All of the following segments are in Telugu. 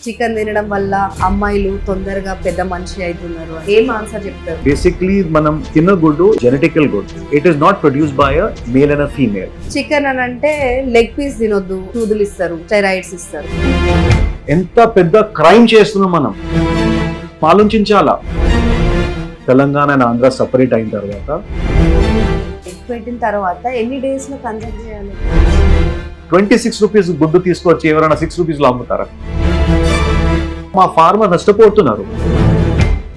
చికెన్ తినడం వల్ల అమ్మాయిలు తొందరగా పెద్ద మనిషి అవుతున్నారు, ఏం ఆన్సర్ చెప్తారు? బేసిక్లీ మనం తిన్న గుడ్డు genetical good. It is not produced by a male and a female. Chicken అని అంటే లెగ్ పీస్ తినొద్దు, సూదులు ఇస్తారు, స్టెరాయిడ్స్ ఇస్తారు. ఎంత పెద్ద క్రైమ్ చేస్తున్నాం మనం, ఆలోచించాలా. తెలంగాణ అండ్ ఆంధ్ర సపరేట్ అయిన తర్వాత ఎగ్ పెట్టిన తర్వాత ఎన్ని డేస్ లో కన్సల్ట్ చేయాలి? 26 రూపీస్ గుడ్డు తీసుకొచ్చి ఎవరైనా 6 రూపీస్ లో అమ్ముతారా? మా ఫార్మర్ నష్టపోతున్నారు.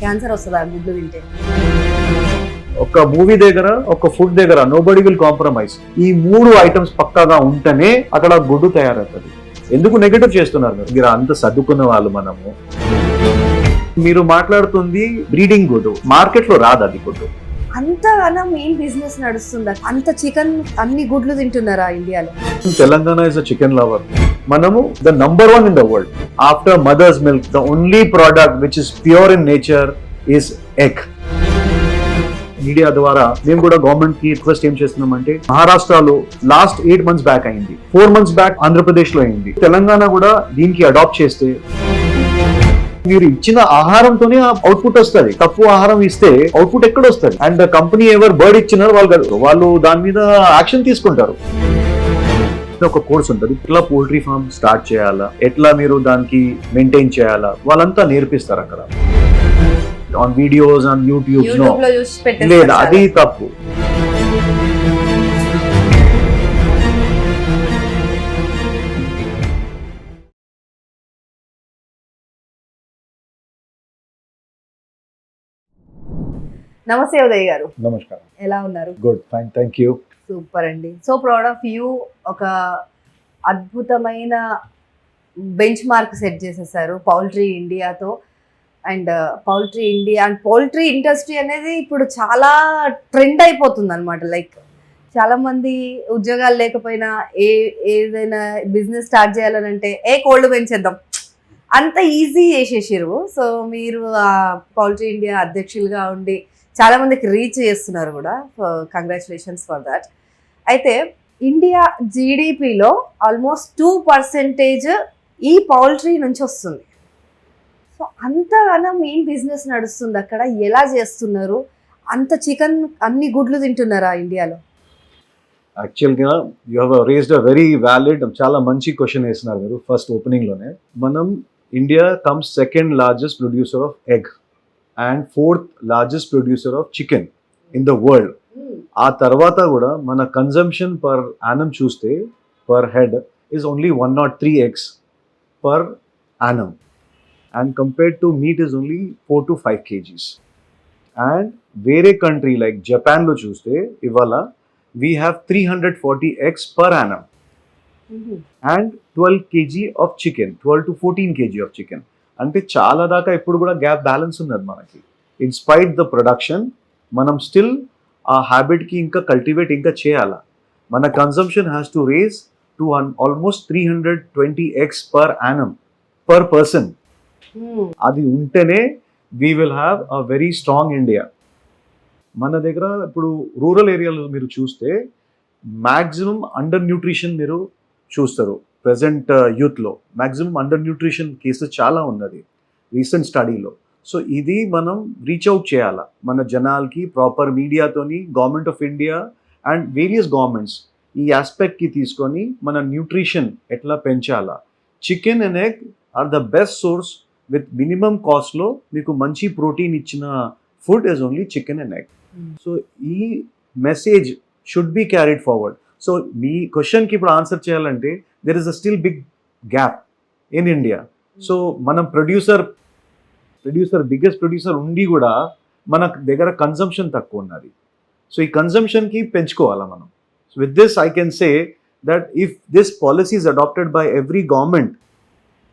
క్యాన్సర్ వస్తుందా గుడ్లు తింటే? ఒక మూవీ దగ్గర, ఒక ఫుడ్ దగ్గర నోబడి విల్ కాంప్రమైజ్. ఈ 3 ఐటమ్స్ పక్కాగా ఉంటేనే అక్కడ గుడ్డు తయారవుతుంది. ఎందుకు నెగటివ్ చేస్తున్నారు మీరు? అంత సర్దుకున్న వాళ్ళు మనము. మీరు మాట్లాడుతుంది బ్రీడింగ్ గుడ్డు, మార్కెట్ లో రాదు అది గుడ్డు. అంతగానో మెయిన్ బిజినెస్ నడుస్తుందా? అంత చికెన్ అన్ని గుడ్లు తింటున్నారా ఇండియాలో? Telangana is a chicken lover. మనము the number 1 in the world after mother's milk. The only product which is pure in nature is egg. Media ద్వారా మేము కూడా గవర్నమెంట్ కి రిక్వెస్ట్ ఏం చేస్తున్నామంటే, మహారాష్ట్రలో లాస్ట్ 8 months బ్యాక్ అయింది, 4 months బ్యాక్ ఆంధ్రప్రదేశ్ లో అయింది. తెలంగాణ కూడా దీనికి అడాప్ట్ చేస్తే మీరు ఇచ్చిన ఆహారంతోనే అవుట్పుట్ వస్తుంది. తప్పు ఆహారం ఇస్తే అవుట్పుట్ ఎక్కడ వస్తుంది? అండ్ కంపెనీ ఎవరు బర్డ్ ఇచ్చినారో వాళ్ళు దాని మీద యాక్షన్ తీసుకుంటారు. ఒక కోర్స్ ఉంటుంది, ఎట్లా పోల్ట్రీ ఫార్మ్ స్టార్ట్ చేయాలా, ఎట్లా మీరు దానికి మెయింటైన్ చేయాలా, వాళ్ళంతా నేర్పిస్తారు అక్కడ ఆన్ వీడియోస్ ఆన్ యూట్యూబ్. లేదా అది తప్పు. నమస్తే ఉదయ్ గారు. నమస్కారం. ఎలా ఉన్నారు? Good, fine, thank you. Super అండి. So proud of you. ఒక అద్భుతమైన బెంచ్ మార్క్ సెట్ చేసేసారు పౌల్ట్రీ ఇండియాతో. And poultry India and poultry industry అనేది ఇప్పుడు చాలా ట్రెండ్ అయిపోతుంది అనమాట. లైక్ చాలామంది ఉద్యోగాలు లేకపోయినా ఏదైనా బిజినెస్ స్టార్ట్ చేయాలనంటే కోళ్ళు పెంచేద్దాం, అంత ఈజీ చేసేసారు. సో మీరు పౌల్ట్రీ ఇండియా అధ్యక్షులుగా ఉండి చాలా మందికి రీచ్ చేస్తున్నారు కూడా. Congratulations for that. అయితే ఇండియా జీడిపిలో ఆల్మోస్ట్ 2% ఈ పౌల్ట్రీ నుంచి వస్తుంది. సో అంతగానో మెయిన్ బిజినెస్ నడుస్తుంది అక్కడ. ఎలా చేస్తున్నారు? అంత చికెన్ అన్ని గుడ్లు తింటున్నారా ఇండియాలో? యాక్చువల్గా you have raised a very valid, చాలా మంచి క్వశ్చన్ వేసినారు మీరు ఫస్ట్ ఓపెనింగ్లోనే. మనం India comes second largest producer of egg and 4th largest producer of chicken in the world. ఆ తర్వాత కూడా మన కన్జంప్షన్ పర్ యానం చూస్తే per head is only 103 eggs per annum, and compared to meet is only 4 to 5 kgs. And వేరే కంట్రీ లైక్ జపాన్లో చూస్తే ఇవాళ we have 340 eggs per annum and 12 kg of chicken, 12 to 14 kg of chicken. అంటే చాలా దాకా ఇప్పుడు కూడా గ్యాప్ బ్యాలెన్స్ ఉన్నది మనకి. ఇన్స్పైట్ ద ప్రొడక్షన్ మనం స్టిల్ ఆ హ్యాబిట్కి ఇంకా కల్టివేట్ ఇంకా చేయాలా. మన consumption has to raise to almost 320 eggs per annum per person. అది ఉంటేనే we will have a very strong India. మన దగ్గర ఇప్పుడు రూరల్ ఏరియాలో మీరు చూస్తే మ్యాక్సిమం అండర్ న్యూట్రిషన్ మీరు చూస్తారు. ప్రజెంట్ యూత్లో మ్యాక్సిమం అండర్ న్యూట్రిషన్ కేసెస్ చాలా ఉన్నది రీసెంట్ స్టడీలో. సో ఇది మనం రీచ్ అవుట్ చేయాలా మన జనాలకి ప్రాపర్ మీడియాతోని. Government of India and various governments ఈ ఆస్పెక్ట్కి తీసుకొని మన న్యూట్రిషన్ ఎట్లా పెంచాలా. Chicken and egg are the best source with minimum కాస్ట్లో మీకు మంచి ప్రోటీన్ ఇచ్చిన food is only chicken and egg. So ఈ message should be carried forward. So మీ క్వశ్చన్కి ఇప్పుడు ఆన్సర్ చేయాలంటే there is a still big gap in India. So మనం బిగ్గెస్ట్ ప్రొడ్యూసర్ ఉండి కూడా మన దగ్గర కన్సంప్షన్ తక్కువ ఉన్నది. సో ఈ కన్సంప్షన్కి పెంచుకోవాలా మనం. So with this I can say that if this policy is adopted by every government,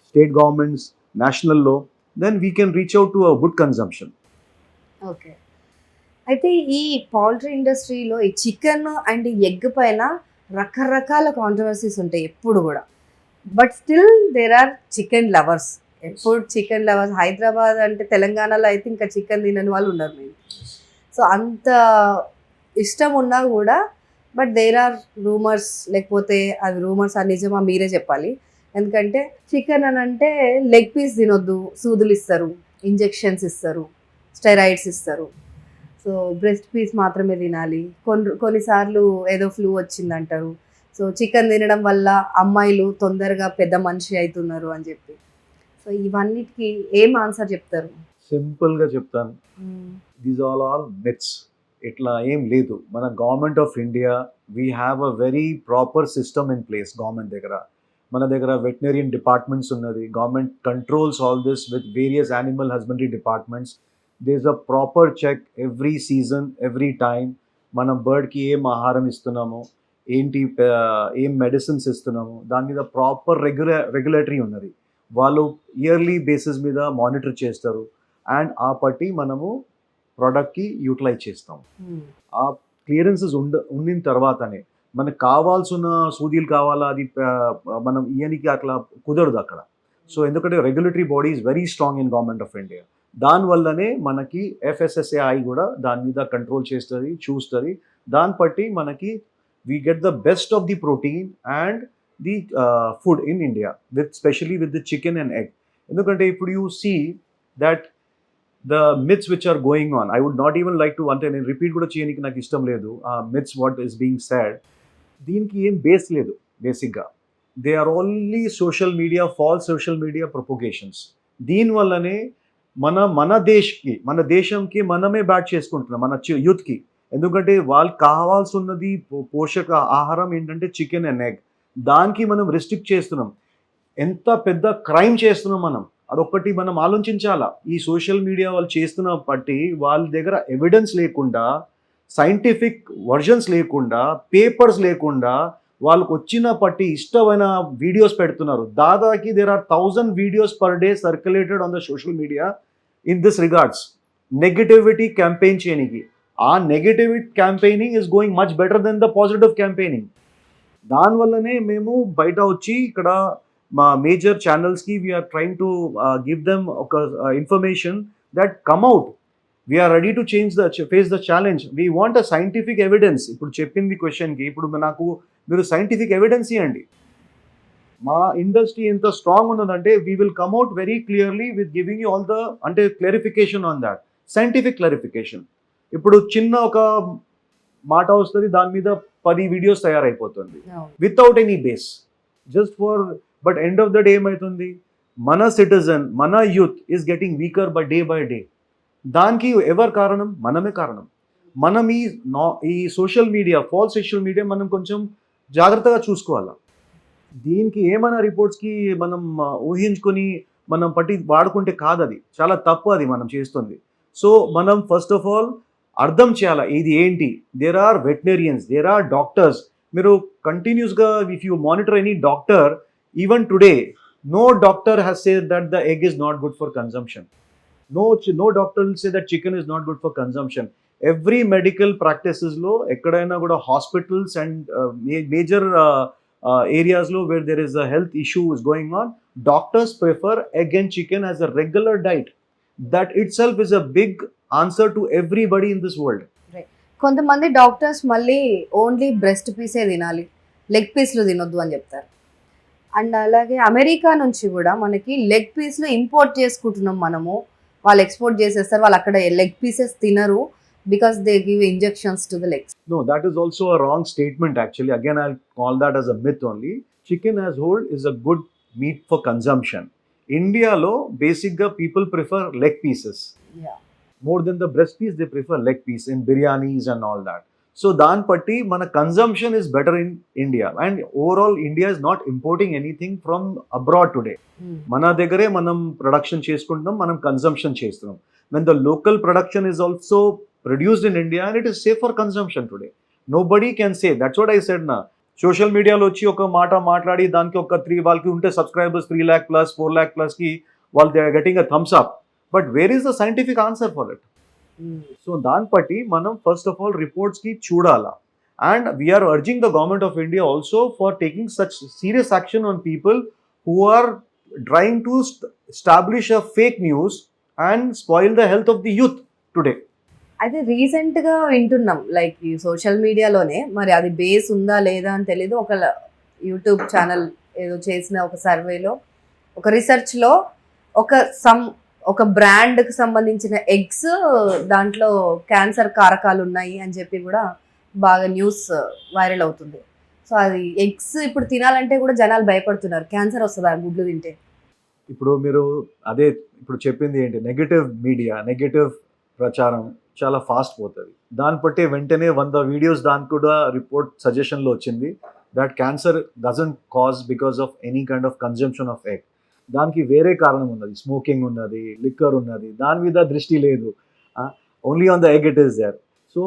state governments, నేషనల్లో, then we can reach out to a good consumption. Okay. అయితే ఈ పౌల్ట్రీ ఇండస్ట్రీలో ఈ చికెన్ అండ్ ఎగ్ పైన రకరకాల కాంట్రవర్సీస్ ఉంటాయి ఎప్పుడు కూడా. But still there are chicken lovers. ఎప్పుడు చికెన్ లవర్స్. హైదరాబాద్ అంటే తెలంగాణలో అయితే ఇంకా చికెన్ తినని వాళ్ళు ఉన్నారు మేము. సో అంత ఇష్టం ఉన్నా కూడా బట్ దేర్ ఆర్ రూమర్స్, లేకపోతే అది రూమర్స్ నిజమా మీరే చెప్పాలి. ఎందుకంటే చికెన్ అని అంటే లెగ్ పీస్ తినొద్దు, సూదులు ఇస్తారు, ఇంజెక్షన్స్ ఇస్తారు, స్టెరాయిడ్స్ ఇస్తారు. సో బ్రెస్ట్ పీస్ మాత్రమే తినాలి. కొన్నిసార్లు ఏదో ఫ్లూ వచ్చిందంటారు. సో చికెన్ తినడం వల్ల అమ్మాయిలు తొందరగా పెద్ద మనిషి అవుతున్నారు అని చెప్పి. సో ఇవన్నిటికి ఏం ఆన్సర్ చెప్తారు? సింపుల్గా చెప్తాను, దీస్ ఆల్ మిత్స్. ఇట్లా ఏం లేదు. మన government of India we have a very proper system in place. Government దగ్గర మన దగ్గర వెటనరియన్ డిపార్ట్మెంట్స్ ఉన్నది. Government controls all this with various animal husbandry departments. There is a proper check every season, every time. మనం బర్డ్కి ఏం ఆహారం ఇస్తున్నాము, ఏంటి ఏం మెడిసిన్స్ ఇస్తున్నాము, దాని మీద ప్రాపర్ రెగ్యులేటరీ ఉన్నది. వాళ్ళు ఇయర్లీ బేసిస్ మీద మానిటర్ చేస్తారు అండ్ ఆ పట్టి మనము ప్రోడక్ట్కి యూటిలైజ్ చేస్తాం. ఆ క్లియరెన్సెస్ ఉండిన తర్వాతనే మనకు కావాల్సిన సూదీలు కావాలా, అది మనం ఇయనికి అట్లా కుదరదు అక్కడ. సో ఎందుకంటే regulatory body is very strong in government of India. దానివల్లనే మనకి FSSAI కూడా దాని మీద కంట్రోల్ చేస్తుంది, చూస్తుంది. దాన్ని బట్టి మనకి we get the best of the protein and the food in India, with especially with the chicken and egg. Endukante ఇప్పుడు you see that the myths which are going on, I would not even like to ante నేను రిపీట్ కూడా చేయడానికి నాకు ఇష్టం లేదు. myths what is being said, దీనికి ఏం బేస్ లేదు బేసిక్గా. They are only social media, false social media propagations. దీనివల్లనే మన దేశంకి మనమే బ్యాట్ చేసుకుంటున్నాం, మన యూత్కి. ఎందుకంటే వాళ్ళకి కావాల్సినది పోషక ఆహారం ఏంటంటే చికెన్ అండ్ ఎగ్. దానికి మనం రెస్ట్రిక్ట్ చేస్తున్నాం. ఎంత పెద్ద క్రైమ్ చేస్తున్నాం మనం, అదొక్కటి మనం ఆలోచించాలా. ఈ సోషల్ మీడియా వాళ్ళు చేస్తున్న బట్టి వాళ్ళ దగ్గర ఎవిడెన్స్ లేకుండా, సైంటిఫిక్ వర్జన్స్ లేకుండా, పేపర్స్ లేకుండా వాళ్ళకు వచ్చిన పట్టి ఇష్టమైన వీడియోస్ పెడుతున్నారు. దాదాపు there are 1000 videos per day circulated on the social media in this regards. Negativity campaign చేయడానికి. ఆ negativity campaigning is going much better than the positive campaigning. దానివల్లనే మేము బయట వచ్చి ఇక్కడ మా మేజర్ ఛానల్స్కి we are trying to give them ఒక information that come out. We are ready to face the challenge. We want a scientific evidence. ఇప్పుడు చెప్పింది క్వశ్చన్కి ఇప్పుడు నాకు మీరు సైంటిఫిక్ ఎవిడెన్స్ ఇవ్వండి. మా ఇండస్ట్రీ ఎంత స్ట్రాంగ్ ఉన్నదంటే we will come out very clearly with giving you all the అంటే clarification on that, scientific clarification. ఇప్పుడు చిన్న ఒక మాట వస్తుంది, దాని మీద 10 వీడియోస్ తయారైపోతుంది without any base, just for. But end of the day ఏమవుతుంది, మన సిటిజన్, మన youth is getting weaker by day. దానికి ఎవరు కారణం? మనమే కారణం. మనం ఈ social media, false social media మనం కొంచెం జాగ్రత్తగా చూసుకోవాలి. దీనికి ఏమైనా రిపోర్ట్స్కి మనం ఊహించుకొని మనం వాడుకుంటే కాదు, అది చాలా తప్పు, అది మనం చేస్తుంది. సో మనం ఫస్ట్ ఆఫ్ ఆల్ అర్థం చేయాలి ఇది ఏంటి. There are veterinarians, there are doctors. మీరు కంటిన్యూస్గా if you monitor any doctor, even today no doctor has said that the egg is not good for consumption. No doctor will say that chicken is not good for consumption. Every medical ప్రాక్టీసెస్లో ఎక్కడైనా కూడా హాస్పిటల్స్ అండ్ మేజర్ ఏరియాస్లో where there is a health issue is going on, doctors prefer egg and chicken as a regular diet. That itself is a big answer to everybody in this world. కొంతమంది డాక్టర్స్ మళ్ళీ ఓన్లీ బ్రెస్ట్ పీసే తినాలి, లెగ్ పీస్లు తినొద్దు అని చెప్తారు. అండ్ అలాగే అమెరికా నుంచి కూడా మనకి లెగ్ పీస్లు ఇంపోర్ట్ చేసుకుంటున్నాం మనము. వాళ్ళు ఎక్స్పోర్ట్ చేసేస్తారు, వాళ్ళు అక్కడ లెగ్ పీసెస్ తినరు because they give injections to the legs. No, that is also a wrong statement actually. Again, I'll call that as a myth only. Chicken as whole is a good meat for consumption. ఇండియాలో బేసిక్గా people prefer leg pieces more than the breast piece. They prefer leg piece in biryanis and all that. So దాన్ని బట్టి మన consumption is better in India. And overall India is not importing anything from abroad today. మన దగ్గరే మనం ప్రొడక్షన్ చేసుకుంటున్నాం, మనం కన్జంప్షన్ చేస్తున్నాం. When the local production is also produced in India and it is safe for consumption today. Nobody can say. That's what I said na. Social మీడియాలో వచ్చి ఒక మాట మాట్లాడి దానికి ఒక వాళ్ళకి ఉంటే subscribers 3 lakh plus 4 lakh plus కి వాళ్ళు they are getting a thumbs up. But where is the scientific answer for it? So దాన్ని బట్టి మనం ఫస్ట్ ఆఫ్ ఆల్ రిపోర్ట్స్కి చూడాలా. And we are urging the government of India also for taking such serious action on people who are trying to establish a fake news and spoil the health of the youth today. అయితే రీసెంట్గా వింటున్నాం, లైక్ ఈ సోషల్ మీడియాలోనే, మరి అది బేస్ ఉందా లేదా అని తెలీదు, ఒక యూట్యూబ్ ఛానల్ ఏదో చేసిన ఒక సర్వేలో, ఒక రీసెర్చ్లో ఒక బ్రాండ్కి సంబంధించిన ఎగ్స్ దాంట్లో క్యాన్సర్ కారకాలు ఉన్నాయి అని చెప్పి కూడా బాగా న్యూస్ వైరల్ అవుతుంది. సో అది ఎగ్స్ ఇప్పుడు తినాలంటే కూడా జనాలు భయపడుతున్నారు, క్యాన్సర్ వస్తుంది ఆ గుడ్లు తింటే. ఇప్పుడు మీరు అదే ఇప్పుడు చెప్పింది ఏంటి, నెగటివ్ మీడియా, నెగటివ్ ప్రచారం చాలా ఫాస్ట్ పోతుంది. దాన్ని బట్టి వెంటనే 100 వీడియోస్ దానికి కూడా రిపోర్ట్ సజెషన్లో వచ్చింది that cancer doesn't cause because of any kind of consumption of egg. దానికి వేరే కారణం ఉన్నది, స్మోకింగ్ ఉన్నది, లిక్కర్ ఉన్నది, దాని మీద దృష్టి లేదు. Only on the egg it is there. So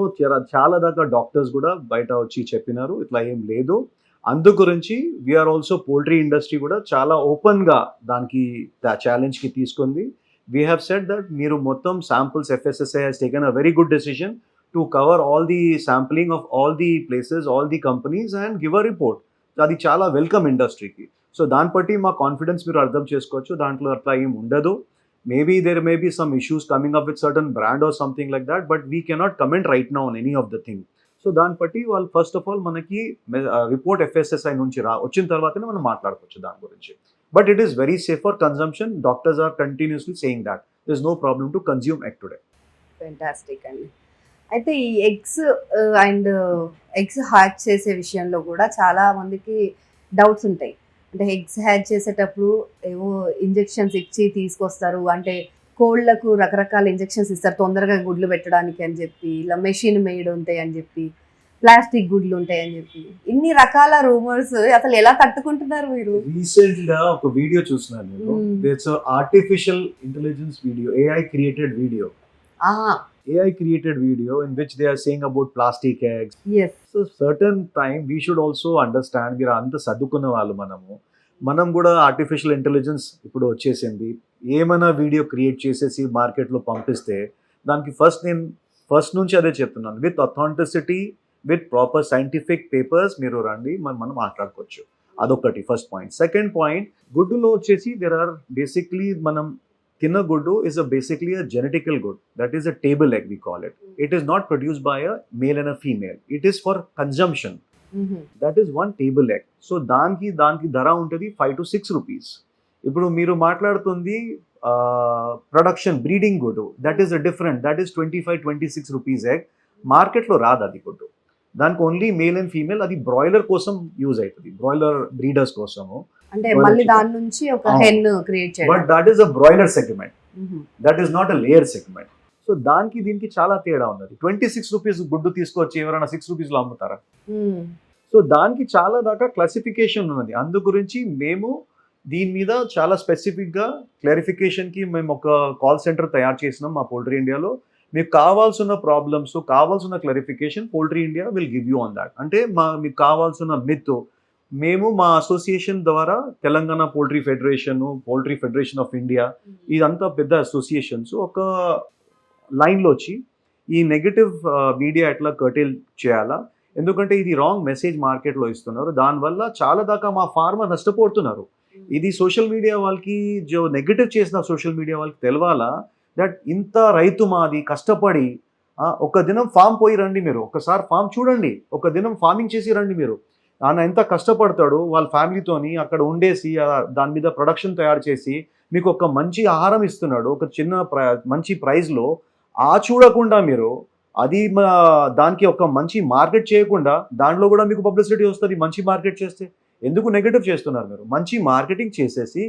చాలా దాకా డాక్టర్స్ కూడా బయట వచ్చి చెప్పినారు ఇట్లా ఏం లేదు. అందు గురించి వీఆర్ ఆల్సో పోల్ట్రీ ఇండస్ట్రీ కూడా చాలా ఓపెన్గా దానికి ఛాలెంజ్కి తీసుకుంది. వీ హ్యావ్ సెడ్ దట్ మీరు మొత్తం samples, FSSAI has taken a very good decision to cover all the sampling of all the places, all the companies and give a report. అది చాలా వెల్కమ్ ఇండస్ట్రీకి. సో దాన్ని బట్టి మా కాన్ఫిడెన్స్ మీరు అర్థం చేసుకోవచ్చు, దాంట్లో అట్లా ఏం ఉండదు. Maybe there may be some issues coming up with certain brand or something like that, but we cannot comment right now on any of the thing. So దాన్ని బట్టి వాళ్ళు ఫస్ట్ ఆఫ్ ఆల్ మనకి రిపోర్ట్ FSSAI నుంచి వచ్చిన తర్వాతనే మనం మాట్లాడుకోవచ్చు దాని గురించి. But it is very safe for consumption. Doctors are continuously saying that there is no problem to consume egg today. Fantastic అండి. అయితే ఈ ఎగ్స్ హ్యాచ్ చేసే విషయంలో కూడా చాలా మందికి డౌట్స్ ఉంటాయి. అంటే ఎగ్స్ హ్యాచ్ చేసేటప్పుడు ఏవో ఇంజెక్షన్స్ ఇచ్చి తీసుకొస్తారు, అంటే కోళ్ళకు రకరకాల ఇంజెక్షన్స్ ఇస్తారు తొందరగా గుడ్లు పెట్టడానికి అని చెప్పి, ఇలా మెషిన్ మేడ్ ఉంటాయి అని చెప్పి, ప్లాస్టిక్ గుడ్లు ఉంటాయి అని చెప్పి, ఇన్ని రకాల రూమర్స్ అసలు ఎలా తట్టుకుంటున్నారు మీరు? రీసెంట్ గా ఒక వీడియో చూస్తున్నాను నేను. It's artificial intelligence video, AI created video in which they are saying about plastic eggs. Yes. So certain time we should also understand, మీరు అంత చదువుకున్న వాళ్ళు మనం కూడా ఆర్టిఫిషియల్ ఇంటెలిజెన్స్ ఇప్పుడు వచ్చేసింది. ఏమైనా వీడియో క్రియేట్ చేసేసి మార్కెట్లో పంపిస్తే దానికి ఫస్ట్ నుంచి అదే చెప్తున్నాను, with authenticity, with proper scientific papers మీరు రండి, మనం మాట్లాడుకోవచ్చు. అదొకటి ఫస్ట్ పాయింట్. సెకండ్ పాయింట్, గుడ్డులో వచ్చేసి దెర్ ఆర్ బేసిక్లీ మనం తిన్న గుడ్డు is basically a genetical good. That is a table egg we call it. It is not produced by a male and a female. It is for consumption. That is one table egg. So దానికి ధర ఉంటుంది 5 to 6 rupees. ఇప్పుడు మీరు మాట్లాడుతుంది ప్రొడక్షన్ బ్రీడింగ్ గుడ్డు, that is different. That is 25-26 rupees egg. మార్కెట్లో రాదు అది గుడ్డు. దానికి ఓన్లీ మేల్ అండ్ ఫీమేల్, అది బ్రాయిలర్ కోసం యూజ్ అవుతుంది, బ్రాయిలర్ బ్రీడర్స్ కోసము. అంటే మళ్ళీ దాని నుంచి ఒక హెన్ క్రియేట్ చేయడం. But that is a broiler segment, that is not a layer segment. So దీనికి చాలా తేడా ఉన్నది. 26 రూపీస్ గుడ్డు తీసుకొచ్చి ఎవరైనా 6 రూపీస్లో అమ్ముతారా? సో దానికి చాలా దాకా క్లాసిఫికేషన్ ఉన్నది. అందు గురించి మేము దీని మీద చాలా స్పెసిఫిక్గా క్లారిఫికేషన్కి మేము ఒక కాల్ సెంటర్ తయారు చేసినాం మా పోల్ట్రీ ఇండియాలో. మీకు కావాల్సిన ప్రాబ్లమ్స్, కావాల్సిన clarification poultry India will give you on that. అంటే మీకు కావాల్సిన మిత్ మేము మా అసోసియేషన్ ద్వారా, Telangana poultry federation of India, ఇదంతా పెద్ద అసోసియేషన్స్ ఒక లైన్లో వచ్చి ఈ నెగటివ్ మీడియా ఎట్లా కర్టైల్ చేయాలా, ఎందుకంటే ఇది రాంగ్ మెసేజ్ మార్కెట్లో ఇస్తున్నారు, దానివల్ల చాలా దాకా మా ఫార్మర్ నష్టపోతున్నారు. ఇది సోషల్ మీడియా వాళ్ళకి నెగటివ్ చేసిన సోషల్ మీడియా వాళ్ళకి తెలవాలా దట్ ఇంత రైతు మాది కష్టపడి ఒక దినం ఫామ్ పోయి రండి, మీరు ఒకసారి ఫామ్ చూడండి, ఒక దినం ఫార్మింగ్ చేసి రండి. మీరు ఆయన ఎంత కష్టపడతాడు వాళ్ళ ఫ్యామిలీతోని అక్కడ ఉండేసి దాని మీద ప్రొడక్షన్ తయారు చేసి మీకు ఒక మంచి ఆహారం ఇస్తున్నాడు ఒక మంచి ప్రైస్లో. చూడకుండా మీరు అది దానికి ఒక మంచి మార్కెట్ చేయకుండా దాంట్లో కూడా మీకు పబ్లిసిటీ వస్తుంది. మంచి మార్కెట్ చేస్తే ఎందుకు నెగటివ్ చేస్తున్నారు? మీరు మంచి మార్కెటింగ్ చేసేసి